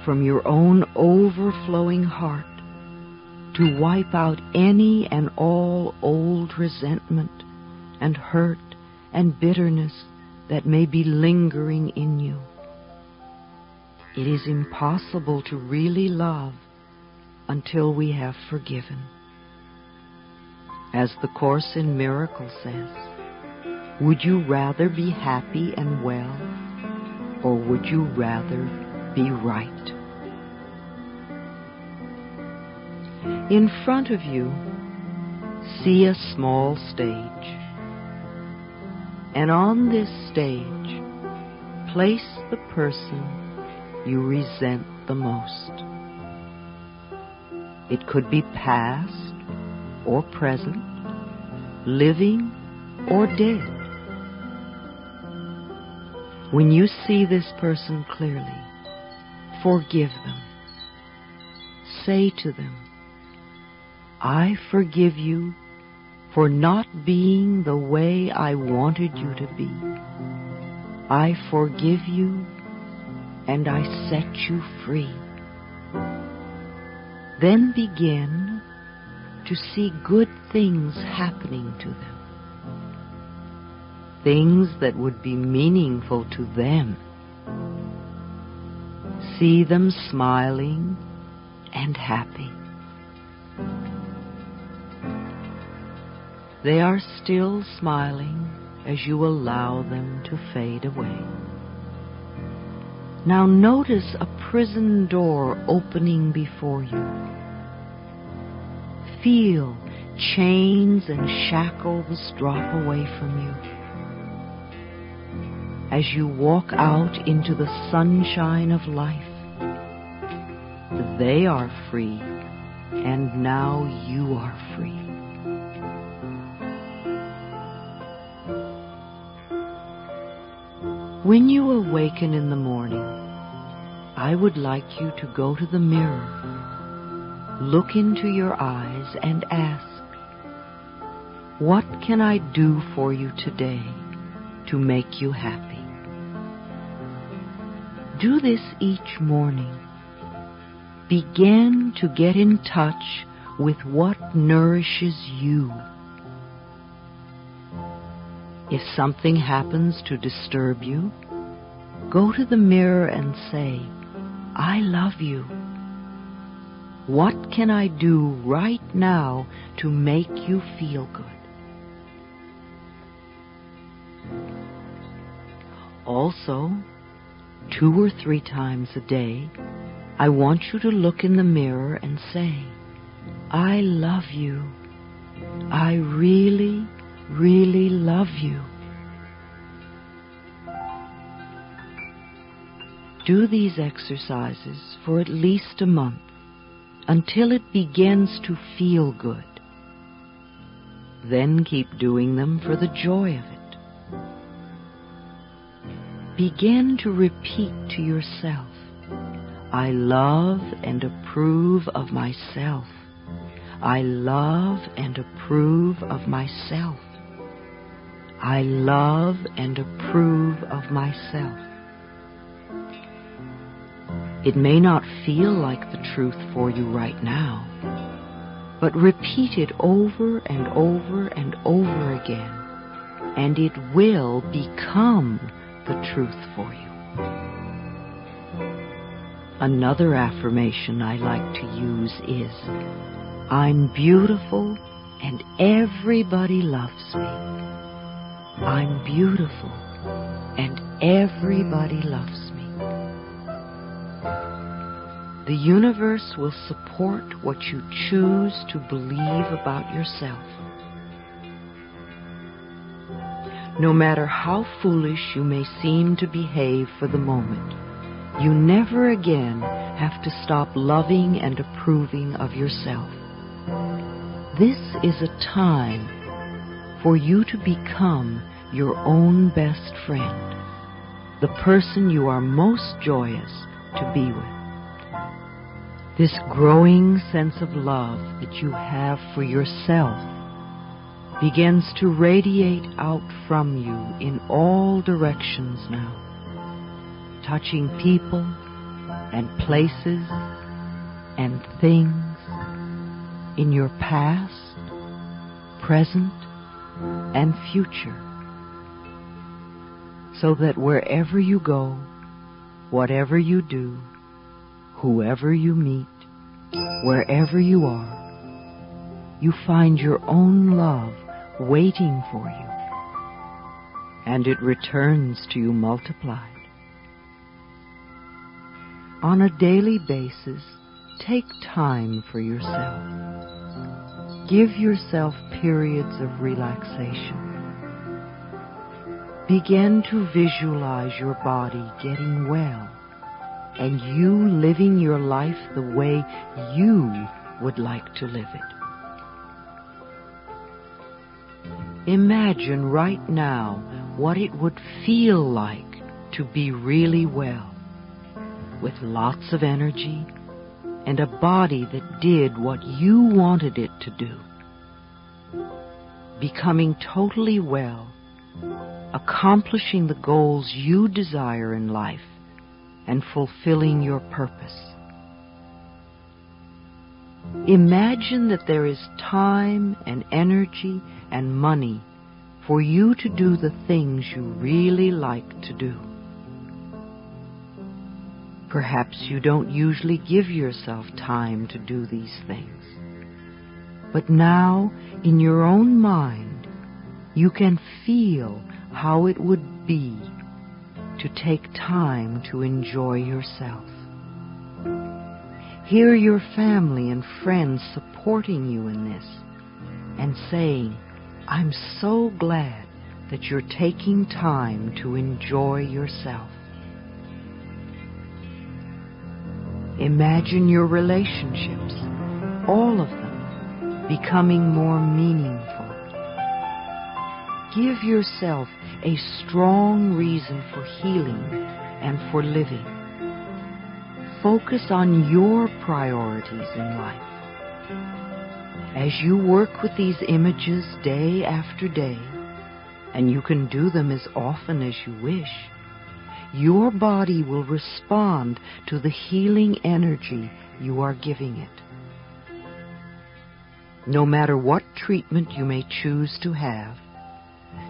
[SPEAKER 1] from your own overflowing heart to wipe out any and all old resentment and hurt and bitterness that may be lingering in you. It is impossible to really love until we have forgiven. As the Course in Miracles says, would you rather be happy and well, or would you rather be right? In front of you, see a small stage. And on this stage, place the person you resent the most. It could be past or present, living or dead. When you see this person clearly, forgive them. Say to them, I forgive you for not being the way I wanted you to be. I forgive you and I set you free. Then begin to see good things happening to them. Things that would be meaningful to them. See them smiling and happy. They are still smiling as you allow them to fade away. Now notice a prison door opening before you. Feel chains and shackles drop away from you. As you walk out into the sunshine of life, they are free, and now you are free. When you awaken in the morning, I would like you to go to the mirror, look into your eyes and ask, what can I do for you today to make you happy? Do this each morning. Begin to get in touch with what nourishes you. If something happens to disturb you, go to the mirror and say, I love you. What can I do right now to make you feel good? Also, 2 or 3 times a day, I want you to look in the mirror and say, I love you. I really, really love you. Do these exercises for at least a month until it begins to feel good. Then keep doing them for the joy of it. Begin to repeat to yourself, I love and approve of myself. I love and approve of myself. I love and approve of myself. It may not feel like the truth for you right now, but repeat it over and over and over again, and it will become the truth for you. Another affirmation I like to use is, I'm beautiful and everybody loves me. I'm beautiful and everybody loves me. The universe will support what you choose to believe about yourself. No matter how foolish you may seem to behave for the moment, you never again have to stop loving and approving of yourself. This is a time for you to become your own best friend, the person you are most joyous to be with. This growing sense of love that you have for yourself begins to radiate out from you in all directions now, touching people and places and things in your past, present, and future, so that wherever you go, whatever you do, whoever you meet, wherever you are, you find your own love waiting for you, and it returns to you multiplied. On a daily basis, take time for yourself. Give yourself periods of relaxation. Begin to visualize your body getting well, and you living your life the way you would like to live it. Imagine right now what it would feel like to be really well, with lots of energy and a body that did what you wanted it to do. Becoming totally well, accomplishing the goals you desire in life, and fulfilling your purpose. Imagine that there is time and energy and money for you to do the things you really like to do. Perhaps you don't usually give yourself time to do these things, but now, in your own mind, you can feel how it would be to take time to enjoy yourself. Hear your family and friends supporting you in this and saying, I'm so glad that you're taking time to enjoy yourself. Imagine your relationships, all of them, becoming more meaningful. Give yourself a strong reason for healing and for living. Focus on your priorities in life. As you work with these images day after day, and you can do them as often as you wish, your body will respond to the healing energy you are giving it. No matter what treatment you may choose to have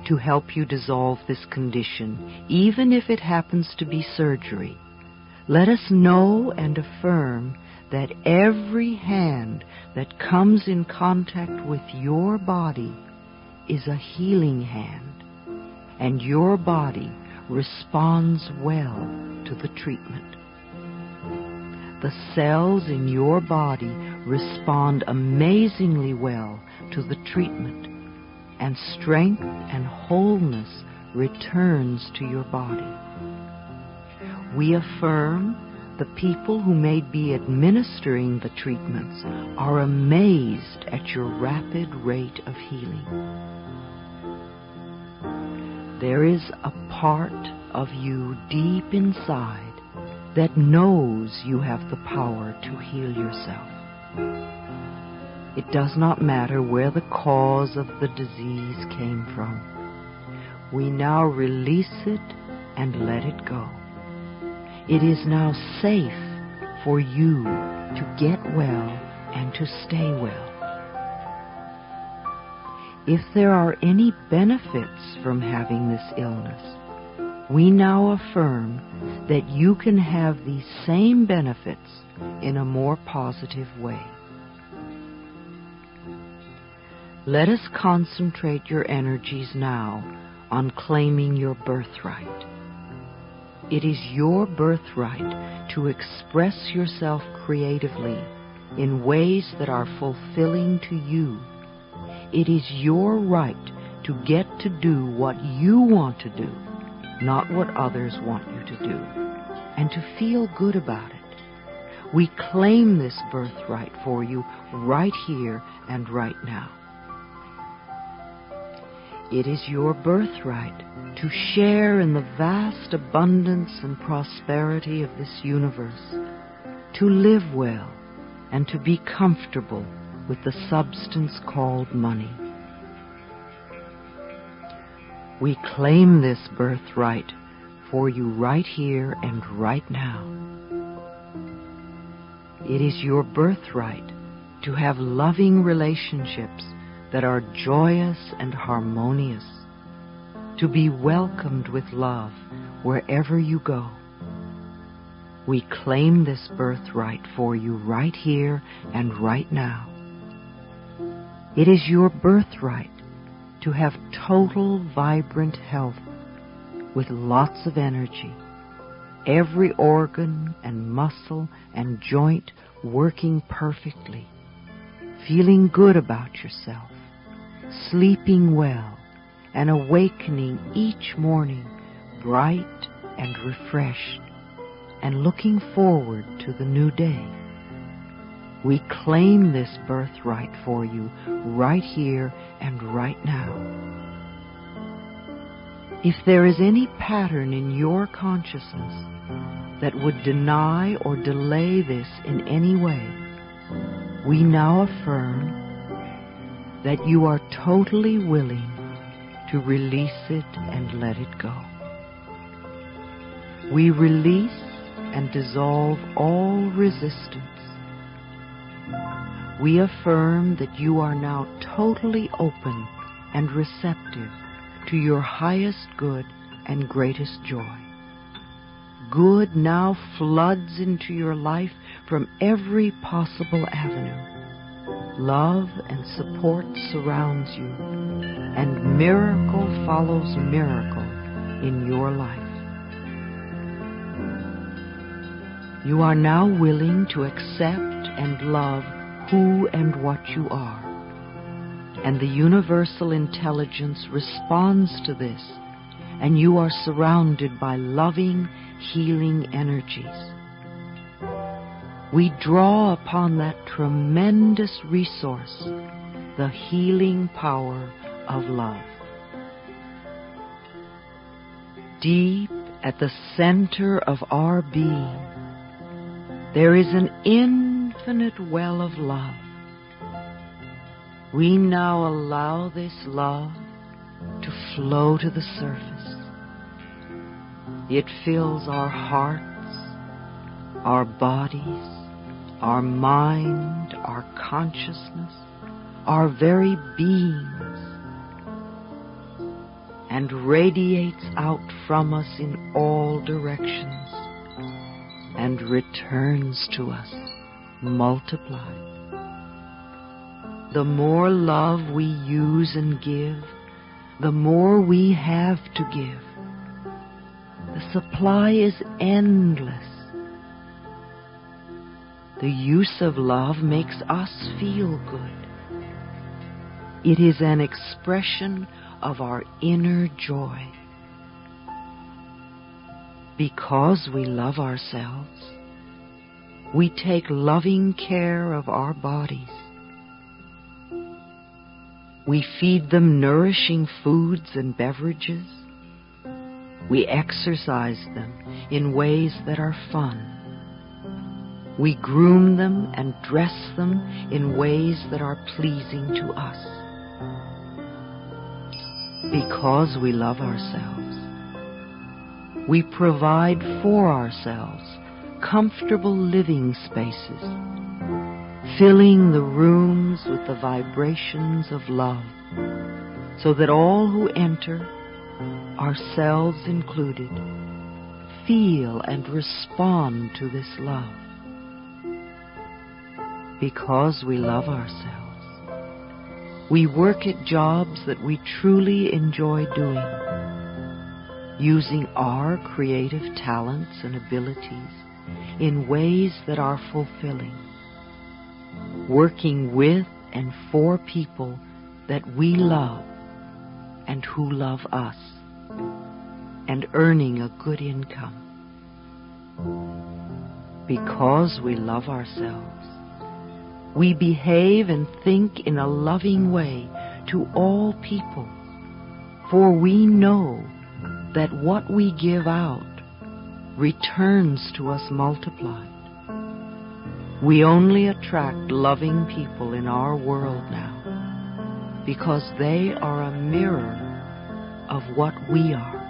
[SPEAKER 1] to help you dissolve this condition, even if it happens to be surgery, let us know and affirm that every hand that comes in contact with your body is a healing hand, and your body responds well to the treatment. The cells in your body respond amazingly well to the treatment, and strength and wholeness returns to your body. We affirm the people who may be administering the treatments are amazed at your rapid rate of healing. There is a part of you deep inside that knows you have the power to heal yourself. It does not matter where the cause of the disease came from. We now release it and let it go. It is now safe for you to get well and to stay well. If there are any benefits from having this illness, we now affirm that you can have these same benefits in a more positive way. Let us concentrate your energies now on claiming your birthright. It is your birthright to express yourself creatively in ways that are fulfilling to you. It is your right to get to do what you want to do, not what others want you to do, and to feel good about it. We claim this birthright for you right here and right now. It is your birthright to share in the vast abundance and prosperity of this universe, to live well, and to be comfortable with the substance called money. We claim this birthright for you right here and right now. It is your birthright to have loving relationships that are joyous and harmonious, to be welcomed with love wherever you go. We claim this birthright for you right here and right now. It is your birthright to have total vibrant health with lots of energy, every organ and muscle and joint working perfectly, feeling good about yourself, sleeping well, and awakening each morning bright and refreshed, and looking forward to the new day. We claim this birthright for you right here and right now. If there is any pattern in your consciousness that would deny or delay this in any way, we now affirm that you are totally willing to release it and let it go. We release and dissolve all resistance. We affirm that you are now totally open and receptive to your highest good and greatest joy. Good now floods into your life from every possible avenue. Love and support surrounds you, and miracle follows miracle in your life. You are now willing to accept and love who and what you are, and the universal intelligence responds to this, and you are surrounded by loving, healing energies. We draw upon that tremendous resource, the healing power of love. Deep at the center of our being, there is an infinite well of love. We now allow this love to flow to the surface. It fills our hearts, our bodies, our mind, our consciousness, our very beings, and radiates out from us in all directions and returns to us multiplied. The more love we use and give, the more we have to give. The supply is endless. The use of love makes us feel good. It is an expression of our inner joy. Because we love ourselves, we take loving care of our bodies. We feed them nourishing foods and beverages. We exercise them in ways that are fun. We groom them and dress them in ways that are pleasing to us. Because we love ourselves, we provide for ourselves comfortable living spaces, filling the rooms with the vibrations of love, so that all who enter, ourselves included, feel and respond to this love. Because we love ourselves, we work at jobs that we truly enjoy doing, using our creative talents and abilities in ways that are fulfilling, working with and for people that we love and who love us, and earning a good income. Because we love ourselves, we behave and think in a loving way to all people, for we know that what we give out returns to us multiplied. We only attract loving people in our world now because they are a mirror of what we are.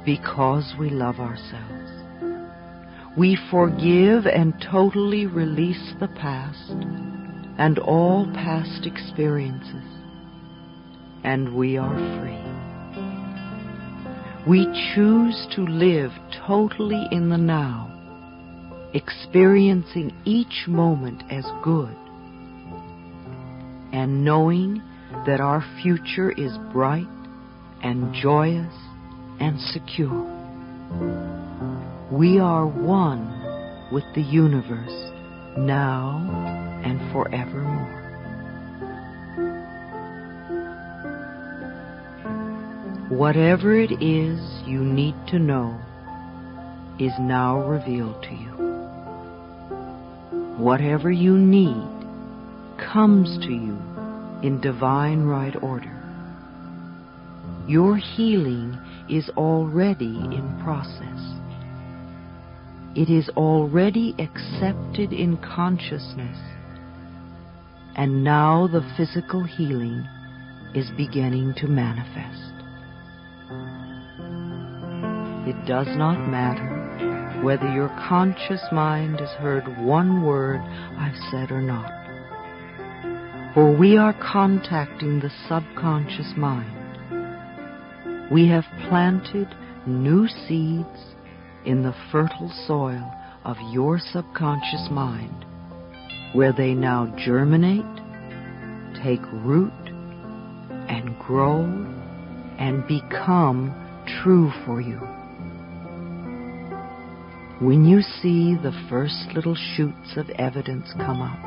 [SPEAKER 1] Because we love ourselves, we forgive and totally release the past and all past experiences, and we are free. We choose to live totally in the now, experiencing each moment as good, and knowing that our future is bright and joyous and secure. We are one with the universe now and forevermore. Whatever it is you need to know is now revealed to you. Whatever you need comes to you in divine right order. Your healing is already in process. It is already accepted in consciousness, and now the physical healing is beginning to manifest. It does not matter whether your conscious mind has heard one word I've said or not, for we are contacting the subconscious mind. We have planted new seeds in the fertile soil of your subconscious mind, where they now germinate, take root, and grow, and become true for you. When you see the first little shoots of evidence come up,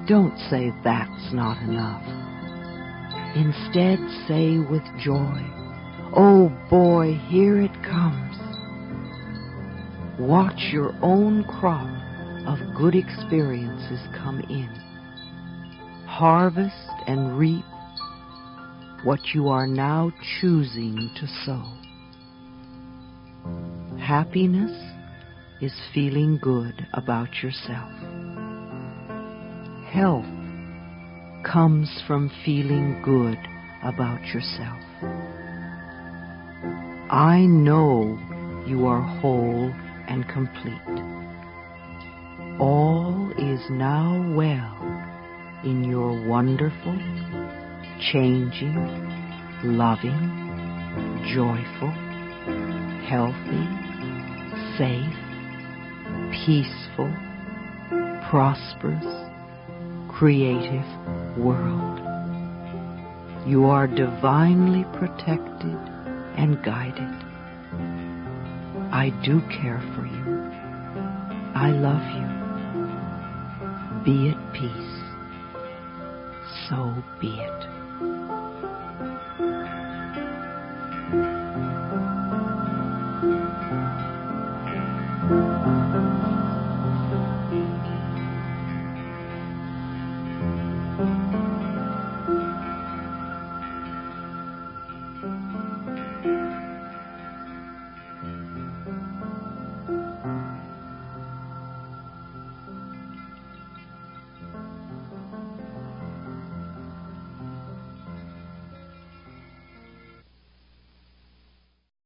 [SPEAKER 1] don't say that's not enough. Instead, say with joy, "Oh boy, here it comes." Watch your own crop of good experiences come in. Harvest and reap what you are now choosing to sow. Happiness is feeling good about yourself. Health comes from feeling good about yourself. I know you are whole and complete. All is now well in your wonderful, changing, loving, joyful, healthy, safe, peaceful, prosperous, creative world. You are divinely protected and guided. I do care for you. I love you. Be at peace. So be it.